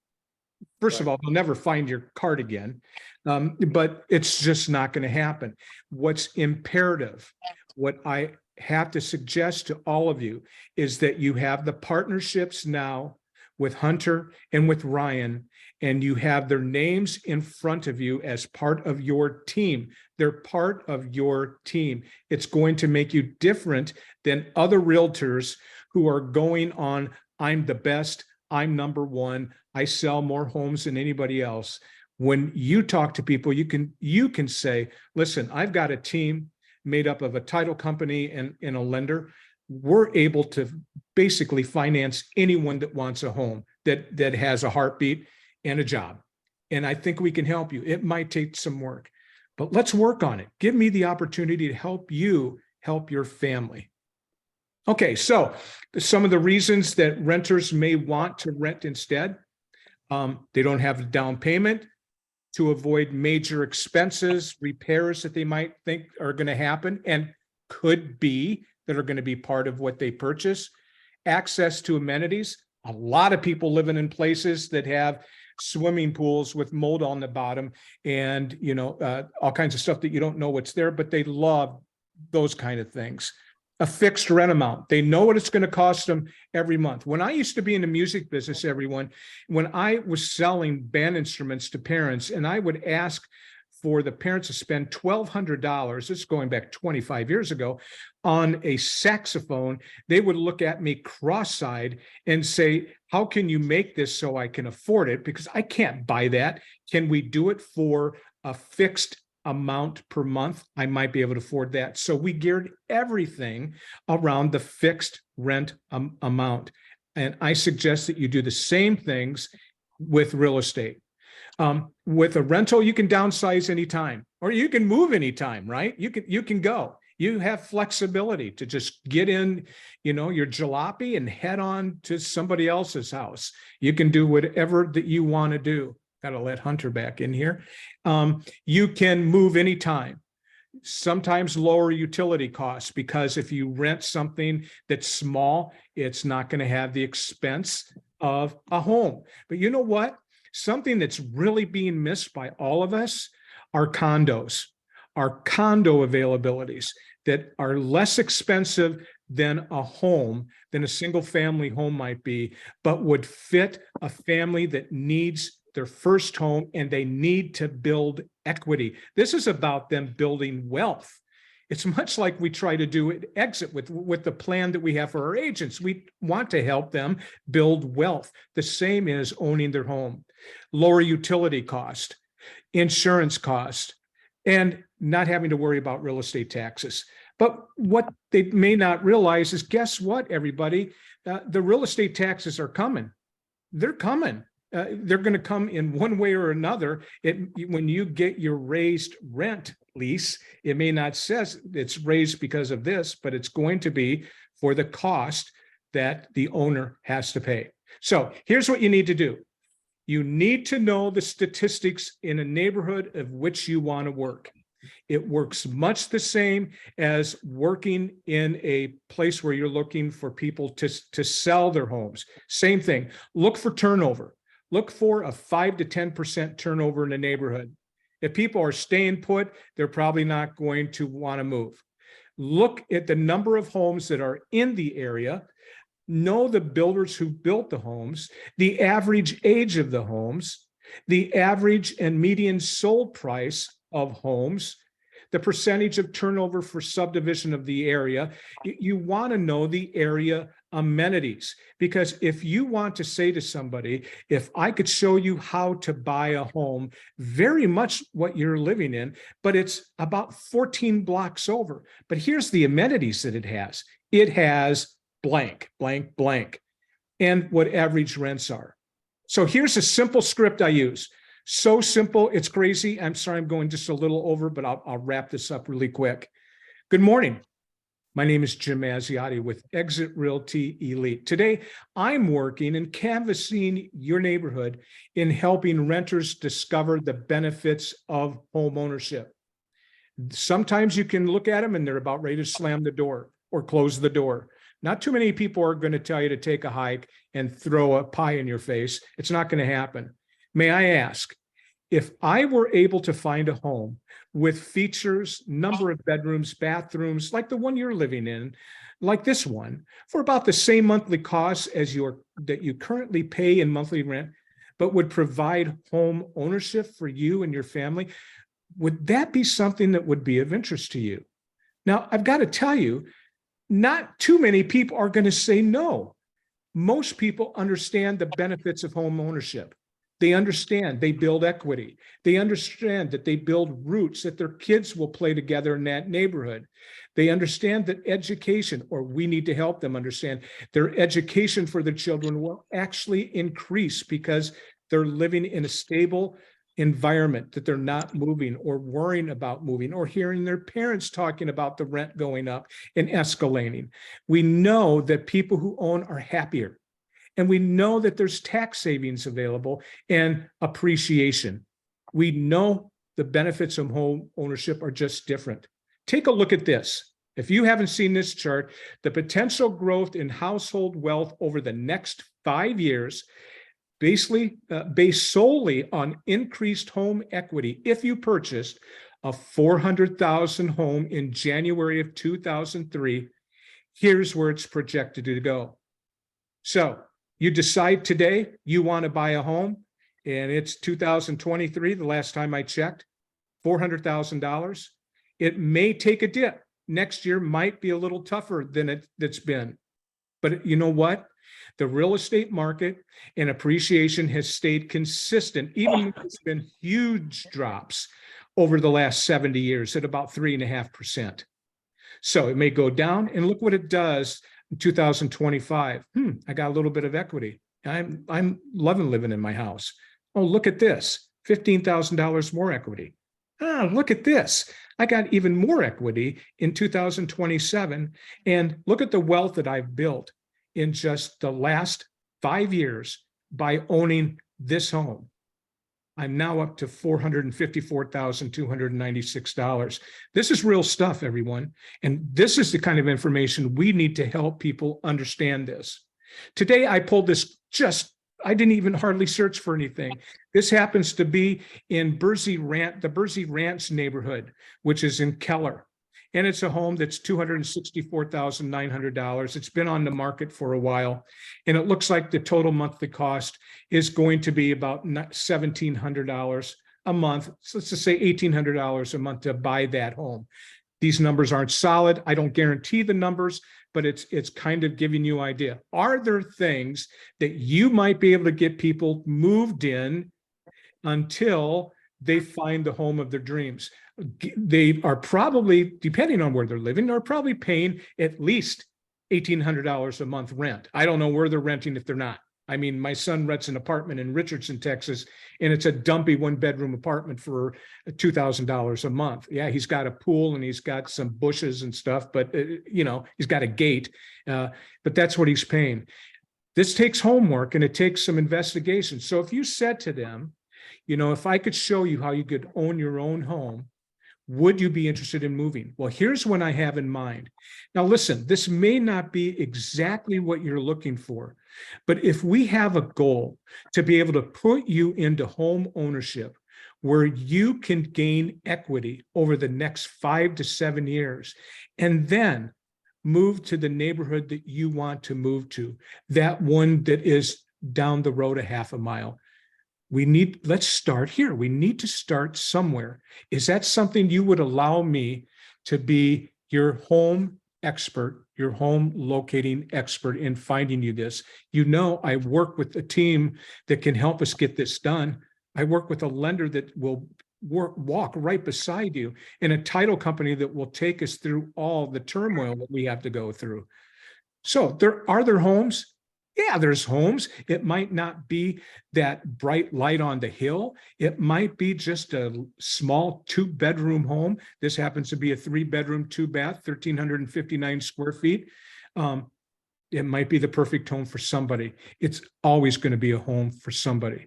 Speaker 1: First of all, they'll never find your card again, but it's just not going to happen. What's imperative, what I have to suggest to all of you is that you have the partnerships now with Hunter and with Ryan, and you have their names in front of you as part of your team. They're part of your team. It's going to make you different than other realtors who are going on, I'm the best, I'm number one, I sell more homes than anybody else. When you talk to people, you can say, listen, I've got a team made up of a title company and a lender. We're able to basically finance anyone that wants a home, that has a heartbeat and a job. And I think we can help you. It might take some work, but let's work on it. Give me the opportunity to help you help your family. Okay, so some of the reasons that renters may want to rent instead, they don't have a down payment, to avoid major expenses, repairs that they might think are going to happen and could be that are going to be part of what they purchase, access to amenities. A lot of people living in places that have swimming pools with mold on the bottom and, you know, all kinds of stuff that you don't know what's there, but they love those kind of things. A fixed rent amount. They know what it's going to cost them every month. When I used to be in the music business, everyone, when I was selling band instruments to parents and I would ask for the parents to spend $1,200, this is going back 25 years ago, on a saxophone, they would look at me cross-eyed and say, how can you make this so I can afford it? Because I can't buy that. Can we do it for a fixed amount per month? I might be able to afford that. So we geared everything around the fixed rent amount. And I suggest that you do the same things with real estate. With a rental, you can downsize anytime, or you can move anytime, right? You can go. You have flexibility to just get in, you know, your jalopy and head on to somebody else's house. You can do whatever that you want to do. Got to let Hunter back in here. You can move anytime. Sometimes lower utility costs, because if you rent something that's small, it's not going to have the expense of a home. But you know what? Something that's really being missed by all of us are condos, are condo availabilities that are less expensive than a home, than a single family home might be, but would fit a family that needs their first home and they need to build equity. This is about them building wealth. It's much like we try to do at Exit with the plan that we have for our agents. We want to help them build wealth. The same is owning their home. Lower utility cost, insurance cost, and not having to worry about real estate taxes. But what they may not realize is, guess what, everybody? The real estate taxes are coming. They're coming. They're going to come in one way or another. When you get your raised rent lease, it may not says it's raised because of this, but it's going to be for the cost that the owner has to pay. So here's what you need to do. You need to know the statistics in a neighborhood of which you want to work. It works much the same as working in a place where you're looking for people to sell their homes. Same thing. Look for turnover. Look for a 5 to 10% turnover in the neighborhood. If people are staying put, they're probably not going to want to move. Look at the number of homes that are in the area. Know the builders who built the homes, the average age of the homes, the average and median sold price of homes, the percentage of turnover for subdivision of the area. You want to know the area amenities, because if you want to say to somebody, if I could show you how to buy a home, very much what you're living in, but it's about 14 blocks over. But here's the amenities that it has. It has blank, blank, blank, and what average rents are. So here's a simple script I use. So simple, it's crazy. I'm sorry, I'm going just a little over, but I'll wrap this up really quick. Good morning. My name is Jim Mazziotti with Exit Realty Elite. Today, I'm working and canvassing your neighborhood in helping renters discover the benefits of home ownership. Sometimes you can look at them and they're about ready to slam the door or close the door. Not too many people are going to tell you to take a hike and throw a pie in your face. It's not going to happen. May I ask, if I were able to find a home with features, number of bedrooms, bathrooms, like the one you're living in, like this one, for about the same monthly cost as that you currently pay in monthly rent, but would provide home ownership for you and your family, would that be something that would be of interest to you? Now, I've got to tell you, not too many people are going to say no. Most people understand the benefits of home ownership. They understand they build equity. They understand that they build roots, that their kids will play together in that neighborhood. They understand that education, or we need to help them understand, their education for their children will actually increase because they're living in a stable environment, that they're not moving or worrying about moving or hearing their parents talking about the rent going up and escalating. We know that people who own are happier. And we know that there's tax savings available and appreciation. We know the benefits of home ownership are just different. Take a look at this. If you haven't seen this chart, the potential growth in household wealth over the next 5 years, basically based solely on increased home equity. If you purchased a $400,000 home in January of 2003, here's where it's projected to go. So you decide today you want to buy a home, and it's 2023, the last time I checked, $400,000. It may take a dip. Next year might be a little tougher than it's been. But you know what? The real estate market and appreciation has stayed consistent, even when there's been huge drops over the last 70 years at about 3.5%. So it may go down, and look what it does. 2025. I got a little bit of equity. I'm loving living in my house. Oh, look at this, $15,000 more equity. Look at this. I got even more equity in 2027. And look at the wealth that I've built in just the last 5 years by owning this home. I'm now up to $454,296. This is real stuff, everyone. And this is the kind of information we need to help people understand this. Today, I pulled this I didn't even hardly search for anything. This happens to be in the Bursey Ranch neighborhood, which is in Keller. And it's a home that's $264,900. It's been on the market for a while. And it looks like the total monthly cost is going to be about $1,700 a month. So let's just say $1,800 a month to buy that home. These numbers aren't solid. I don't guarantee the numbers, but it's kind of giving you an idea. Are there things that you might be able to get people moved in until they find the home of their dreams? They are probably, depending on where they're living, they're probably paying at least $1,800 a month rent. I don't know where they're renting if they're not. I mean, my son rents an apartment in Richardson, Texas, and it's a dumpy 1-bedroom apartment for $2,000 a month. Yeah, he's got a pool and he's got some bushes and stuff, but he's got a gate, but that's what he's paying. This takes homework and it takes some investigation. So if you said to them, if I could show you how you could own your own home Would you be interested in moving? Well, here's what I have in mind. Now, listen, this may not be exactly what you're looking for, but if we have a goal to be able to put you into home ownership where you can gain equity over the next 5 to 7 years, and then move to the neighborhood that you want to move to, that one that is down the road a half a mile. Let's start here. We need to start somewhere. Is that something you would allow me to be your home expert, your home locating expert in finding you this? You know, I work with a team that can help us get this done. I work with a lender that will walk right beside you, and a title company that will take us through all the turmoil that we have to go through. So are there homes? Yeah, there's homes. It might not be that bright light on the hill. It might be just a small 2-bedroom home. This happens to be a 3-bedroom, 2-bath, 1,359 square feet. It might be the perfect home for somebody. It's always going to be a home for somebody.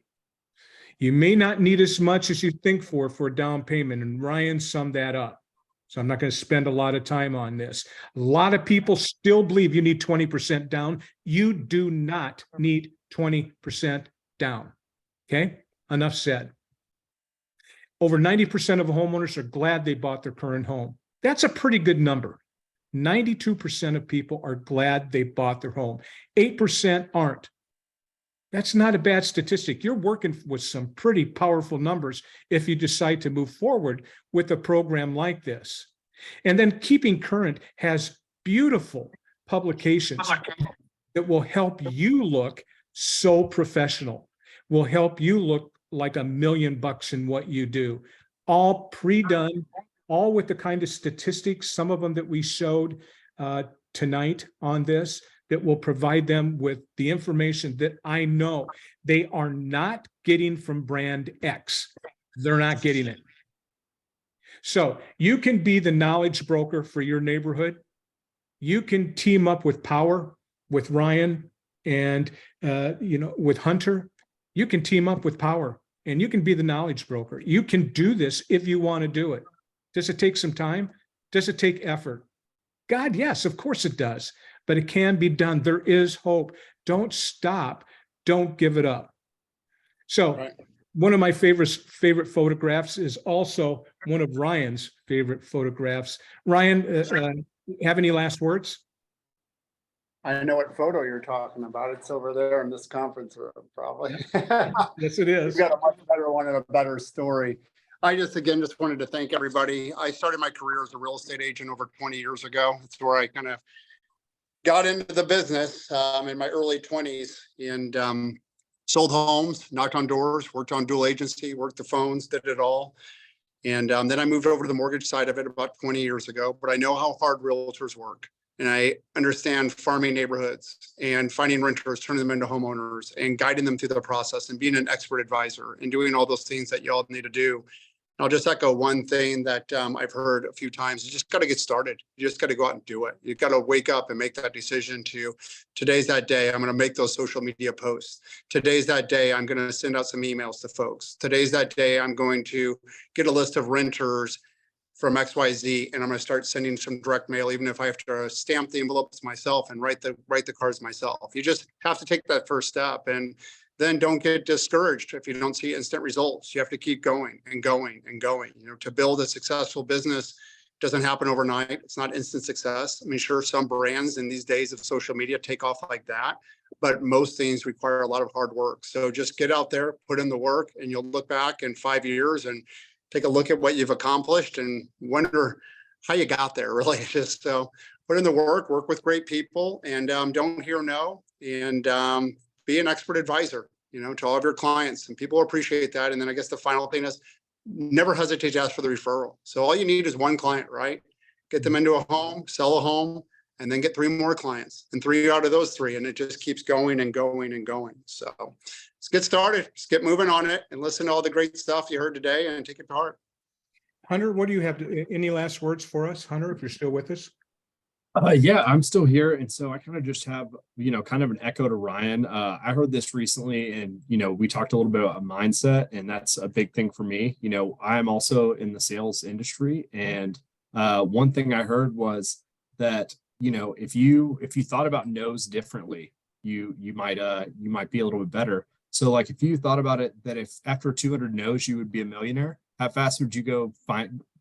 Speaker 1: You may not need as much as you think for a down payment, and Ryan summed that up. So I'm not going to spend a lot of time on this. A lot of people still believe you need 20% down. You do not need 20% down. Okay, enough said. Over 90% of homeowners are glad they bought their current home. That's a pretty good number. 92% of people are glad they bought their home. 8% aren't. That's not a bad statistic. You're working with some pretty powerful numbers if you decide to move forward with a program like this. And then Keeping Current has beautiful publications that will help you look so professional, will help you look like $1 million in what you do. All pre-done, all with the kind of statistics, some of them that we showed tonight on this, that will provide them with the information that I know they are not getting from brand X. They're not getting it. So you can be the knowledge broker for your neighborhood. You can team up with Power, with Ryan, and with Hunter. You can team up with Power, and you can be the knowledge broker. You can do this if you want to do it. Does it take some time? Does it take effort? God, yes, of course it does. But it can be done. There is hope. Don't stop. Don't give it up. So one of my favorite photographs is also one of Ryan's favorite photographs. Ryan, have any last words?
Speaker 4: I know what photo you're talking about. It's over there in this conference room, probably.
Speaker 1: Yes, it is.
Speaker 4: You've got a much better one and a better story. I just wanted to thank everybody. I started my career as a real estate agent over 20 years ago. It's where I kind of got into the business in my early 20s, and sold homes, knocked on doors, worked on dual agency, worked the phones, did it all. And then I moved over to the mortgage side of it about 20 years ago, but I know how hard realtors work. And I understand farming neighborhoods and finding renters, turning them into homeowners and guiding them through the process and being an expert advisor and doing all those things that y'all need to do. I'll just echo one thing that I've heard a few times. You just got to get started. You just got to go out and do it. You got to wake up and make that decision to, today's that day. I'm going to make those social media posts. Today's that day. I'm going to send out some emails to folks. Today's that day. I'm going to get a list of renters from XYZ, and I'm going to start sending some direct mail, even if I have to stamp the envelopes myself and write the cards myself. You just have to take that first step, and then don't get discouraged if you don't see instant results. You have to keep going and going and going. To build a successful business doesn't happen overnight. It's not instant success. I mean, sure, some brands in these days of social media take off like that, but most things require a lot of hard work. So just get out there, put in the work, and you'll look back in 5 years and take a look at what you've accomplished and wonder how you got there, really. Just so put in the work with great people, and don't hear no, and be an expert advisor, to all of your clients, and people appreciate that. And then I guess the final thing is never hesitate to ask for the referral. So all you need is one client, right? Get them into a home, sell a home, and then get 3 more clients, and 3 out of those 3. And it just keeps going and going and going. So let's get started. Let's get moving on it and listen to all the great stuff you heard today and take it to heart.
Speaker 1: Hunter, what do you have? Any last words for us, Hunter, if you're still with us?
Speaker 2: Yeah, I'm still here. And so I kind of just have, kind of an echo to Ryan. I heard this recently and, we talked a little bit about mindset, and that's a big thing for me. I'm also in the sales industry. And one thing I heard was that, if you thought about no's differently, you might be a little bit better. So like if you thought about it that if after 200 no's you would be a millionaire, how fast would you go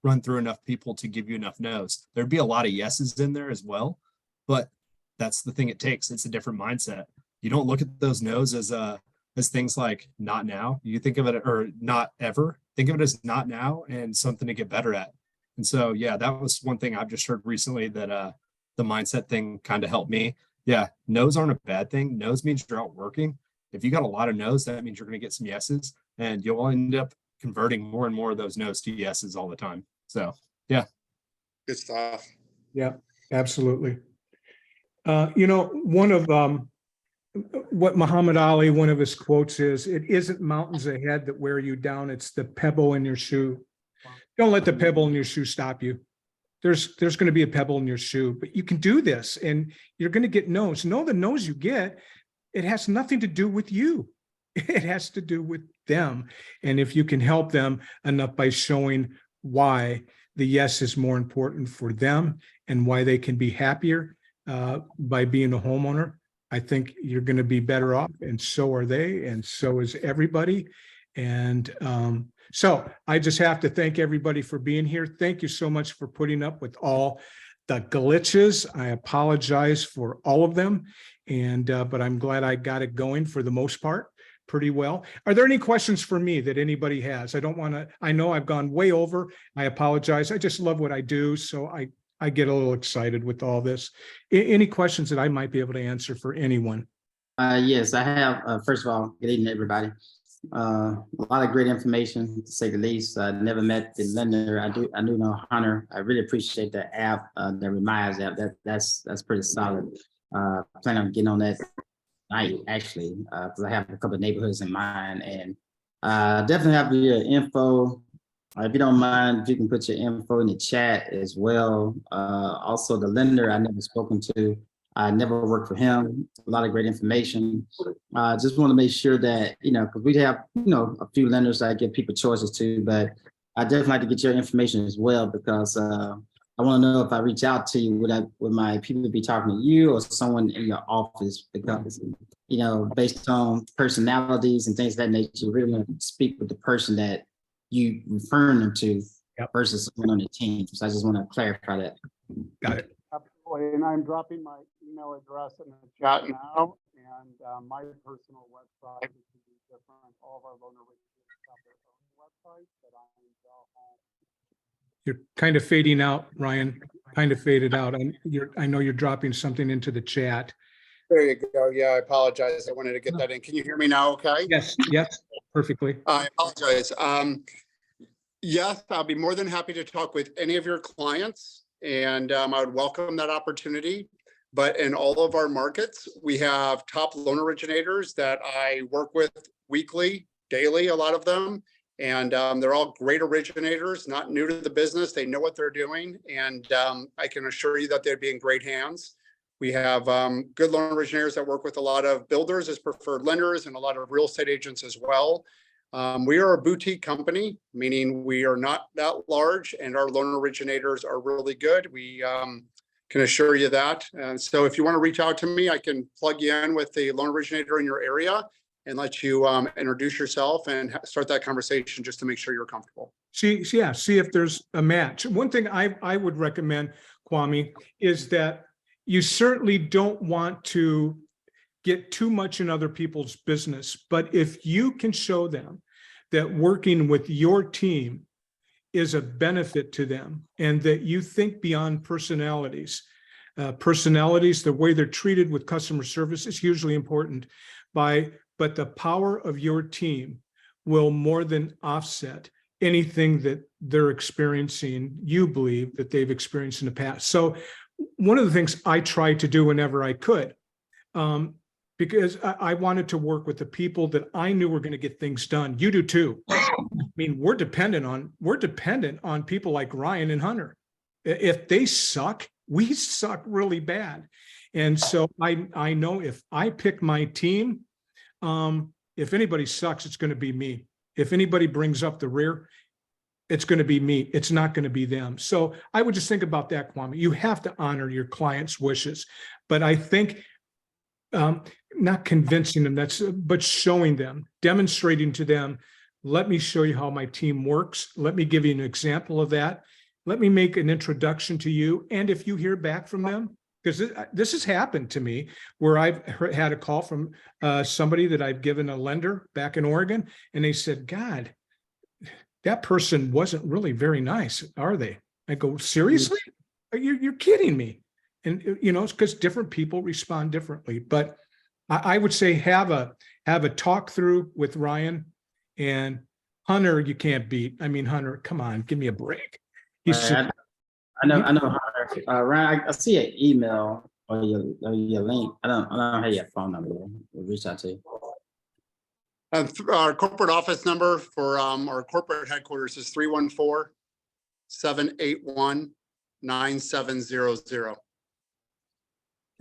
Speaker 2: run through enough people to give you enough no's? There'd be a lot of yeses in there as well, but that's the thing it takes. It's a different mindset. You don't look at those no's as things like not now. You think of it or not ever. Think of it as not now and something to get better at. And so yeah, that was one thing I've just heard recently that the mindset thing kind of helped me. Yeah, no's aren't a bad thing. No's means you're out working. If you got a lot of no's, that means you're going to get some yeses, and you'll end up converting more and more of those no's to yeses all the time. So yeah.
Speaker 4: Good stuff.
Speaker 1: Yeah, absolutely. One of what Muhammad Ali, one of his quotes is, "It isn't mountains ahead that wear you down, it's the pebble in your shoe." Don't let the pebble in your shoe stop you. There's going to be a pebble in your shoe, but you can do this, and you're going to get no's. Know the no's you get, it has nothing to do with you. It has to do with them. And if you can help them enough by showing why the yes is more important for them and why they can be happier by being a homeowner, I think you're going to be better off, and so are they, and so is everybody. And so I just have to thank everybody for being here. Thank you so much for putting up with all the glitches. I apologize for all of them, and but I'm glad I got it going for the most part pretty well. Are there any questions for me that anybody has? I know I've gone way over. I apologize. I just love what I do, so I get a little excited with all this. Any questions that I might be able to answer for anyone?
Speaker 5: Yes, I have. First of all, good evening, everybody. A lot of great information, to say the least. I never met the lender. I do know Hunter. I really appreciate the app, the Remize app. That's pretty solid. Plan on getting on that night, actually, because I have a couple of neighborhoods in mind, and definitely have your info. If you don't mind, if you can put your info in the chat as well. Also, the lender I never spoken to. I never worked for him. A lot of great information. Just want to make sure that, because we have, a few lenders that I give people choices to, but I definitely like to get your information as well, because I want to know if I reach out to you, would my people be talking to you or someone in your office? Because, based on personalities and things of that nature, you really want to speak with the person that you referring them to.
Speaker 1: Yep.
Speaker 5: Versus someone on the team. So I just want to clarify that.
Speaker 1: Got it.
Speaker 4: Absolutely. And I'm dropping my email address in the chat now, and my personal website is different. All of our loan originators have their own websites, but I'm
Speaker 1: You're kind of fading out, Ryan. Kind of faded out. I know you're dropping something into the chat.
Speaker 4: There you go. Yeah, I apologize. I wanted to get that in. Can you hear me now? Okay.
Speaker 1: Yes, perfectly.
Speaker 4: I apologize. Yes, I'll be more than happy to talk with any of your clients, and I would welcome that opportunity. But in all of our markets, we have top loan originators that I work with weekly, daily, a lot of them. And they're all great originators, not new to the business. They know what they're doing. And I can assure you that they'd be in great hands. We have good loan originators that work with a lot of builders as preferred lenders and a lot of real estate agents as well. We are a boutique company, meaning we are not that large, and our loan originators are really good. We can assure you that. And so if you want to reach out to me, I can plug you in with the loan originator in your area and let you introduce yourself and start that conversation just to make sure you're comfortable.
Speaker 1: See if there's a match. One thing I would recommend, Kwame, is that you certainly don't want to get too much in other people's business, but if you can show them that working with your team is a benefit to them and that you think beyond personalities, the way they're treated with customer service is hugely important, but the power of your team will more than offset anything that they're experiencing, you believe that they've experienced in the past. So one of the things I tried to do whenever I could, because I wanted to work with the people that I knew were going to get things done. You do too. I mean, we're dependent on people like Ryan and Hunter. If they suck, we suck really bad. And so I know if I pick my team, if anybody sucks, it's going to be me. If anybody brings up the rear, it's going to be me. It's not going to be them. So I would just think about that, Kwame. You have to honor your client's wishes. But I think not convincing them, but showing them, demonstrating to them, let me show you how my team works. Let me give you an example of that. Let me make an introduction to you. And if you hear back from them, because this has happened to me where I've had a call from somebody that I've given a lender back in Oregon, and they said, God, that person wasn't really very nice, are they? I go, seriously? You're kidding me. And it's because different people respond differently. But I would say have a talk through with Ryan, and Hunter, you can't beat. I mean, Hunter, come on, give me a break. He's
Speaker 5: I know, Hunter. Ryan, I see an email or your link. I don't have your phone number. We'll reach out to you.
Speaker 4: Our corporate office number for our corporate headquarters is 314-781-9700.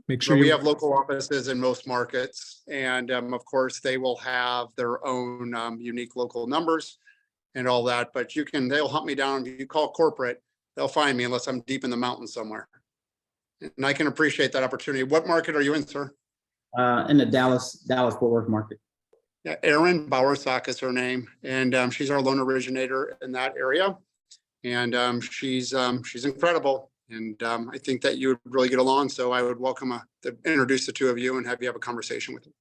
Speaker 1: make sure
Speaker 4: We have local offices in most markets, and of course, they will have their own unique local numbers and all that. But they'll hunt me down. If you call corporate, they'll find me unless I'm deep in the mountains somewhere. And I can appreciate that opportunity. What market are you in, sir?
Speaker 5: In the Dallas-Fort Worth market.
Speaker 4: Yeah, Erin Bowersock is her name, and she's our loan originator in that area. And she's incredible. And I think that you would really get along. So I would welcome to introduce the two of you and have you have a conversation with them.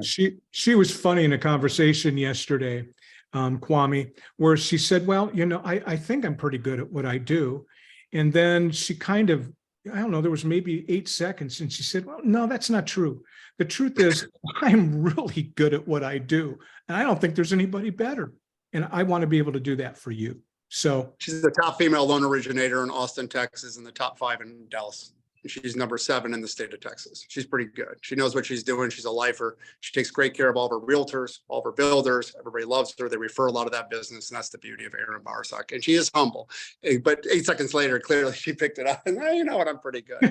Speaker 1: She was funny in a conversation yesterday, Kwame, where she said, well, I think I'm pretty good at what I do. And then she kind of, I don't know, there was maybe 8 seconds, and she said, well, no, that's not true. The truth is I'm really good at what I do. And I don't think there's anybody better. And I want to be able to do that for you. So
Speaker 4: she's the top female loan originator in Austin, Texas, and the top 5 in Dallas. And she's number 7 in the state of Texas. She's pretty good. She knows what she's doing. She's a lifer. She takes great care of all of her realtors, all of her builders. Everybody loves her. They refer a lot of that business. And that's the beauty of Erin Bowersock. And she is humble. But 8 seconds later, clearly she picked it up. And you know what? I'm pretty good.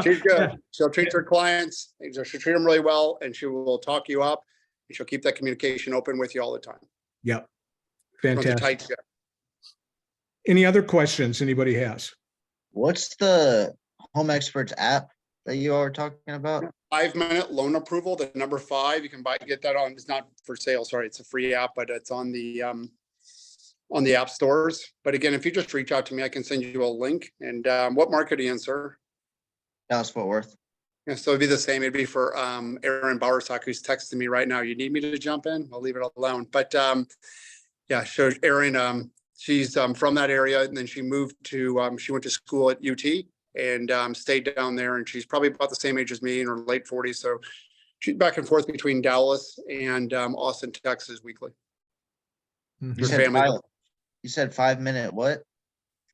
Speaker 4: She's good. She'll treat her clients. She'll treat them really well. And she will talk you up. And she'll keep that communication open with you all the time.
Speaker 1: Yep. Fantastic.
Speaker 4: Tight ship.
Speaker 1: Any other questions anybody has?
Speaker 6: What's the Home Experts app that you are talking about?
Speaker 4: 5-minute loan approval, the number 5, you can get that on. It's not for sale. Sorry. It's a free app, but it's on the app stores. But again, if you just reach out to me, I can send you a link. And what market are you in, sir?
Speaker 6: Dallas-Fort Worth.
Speaker 4: Yeah, so it'd be the same. It'd be for Erin Bowersock, who's texting me right now. You need me to jump in? I'll leave it alone. But yeah, so Erin, she's from that area, and then she moved to, she went to school at UT and stayed down there, and she's probably about the same age as me in her late 40s. So she's back and forth between Dallas and Austin, Texas weekly.
Speaker 1: Mhm.
Speaker 6: You
Speaker 4: Her
Speaker 6: said
Speaker 4: family.
Speaker 6: you said 5-minute what?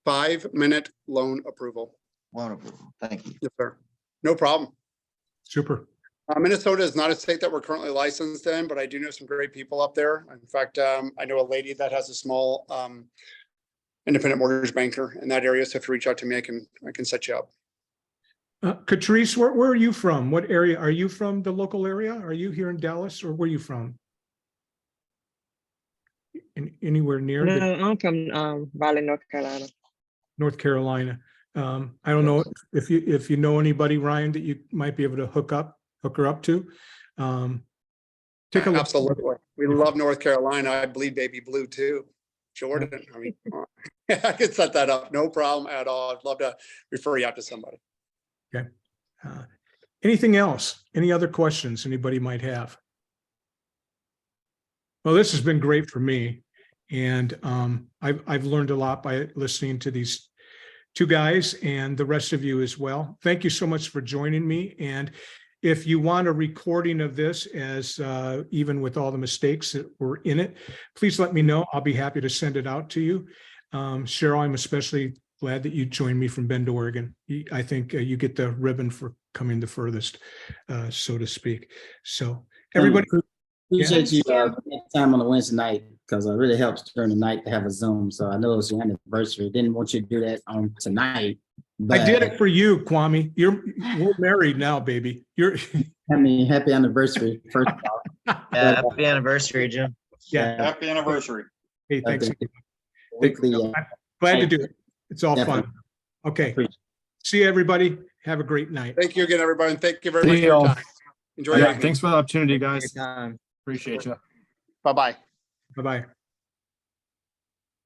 Speaker 4: 5-minute loan approval.
Speaker 6: Loan approval. Thank you.
Speaker 4: Yes, sir. No problem.
Speaker 1: Super.
Speaker 4: Minnesota is not a state that we're currently licensed in, but I do know some great people up there. In fact, I know a lady that has a small independent mortgage banker in that area. So if you reach out to me, I can set you up.
Speaker 1: Catrice, where are you from? What area? Are you from the local area? Are you here in Dallas, or where are you from? Anywhere near
Speaker 7: No, I'm from Raleigh, North Carolina.
Speaker 1: North Carolina? I don't know if you know anybody, Ryan, that you might be able to hook her up to. Take a look.
Speaker 4: Absolutely. We love North Carolina. I bleed baby blue too. Jordan, I mean, I could set that up. No problem at all. I'd love to refer you out to somebody.
Speaker 1: Okay. Anything else? Any other questions anybody might have? Well, this has been great for me. And I've learned a lot by listening to these two guys and the rest of you as well. Thank you so much for joining me. And if you want a recording of this, as even with all the mistakes that were in it, please let me know. I'll be happy to send it out to you. Cheryl, I'm especially glad that you joined me from Bend, Oregon. I think you get the ribbon for coming the furthest, so to speak. So everybody.
Speaker 5: Appreciate you time on a Wednesday night, because it really helps during the night to have a Zoom. So I know it's your anniversary. Didn't want you to do that on tonight,
Speaker 1: I did
Speaker 5: but
Speaker 1: it for you, Kwame. We're married now, baby.
Speaker 5: happy anniversary, first of all.
Speaker 6: Yeah, happy anniversary, Jim.
Speaker 1: Yeah.
Speaker 4: Happy anniversary.
Speaker 1: Hey, thanks.
Speaker 5: Weekly,
Speaker 1: Glad to do it. It's all fun.
Speaker 5: Definitely.
Speaker 1: Okay.
Speaker 5: Appreciate
Speaker 1: See you, everybody. Have a great night.
Speaker 4: Thank you again, everybody. And thank you very much
Speaker 2: See
Speaker 4: for your
Speaker 2: y'all.
Speaker 4: time. Enjoy your
Speaker 2: Yeah,
Speaker 4: evening.
Speaker 2: thanks for the opportunity,
Speaker 6: Great
Speaker 2: guys.
Speaker 6: time.
Speaker 2: Appreciate you.
Speaker 4: Bye-bye.
Speaker 1: Bye-bye.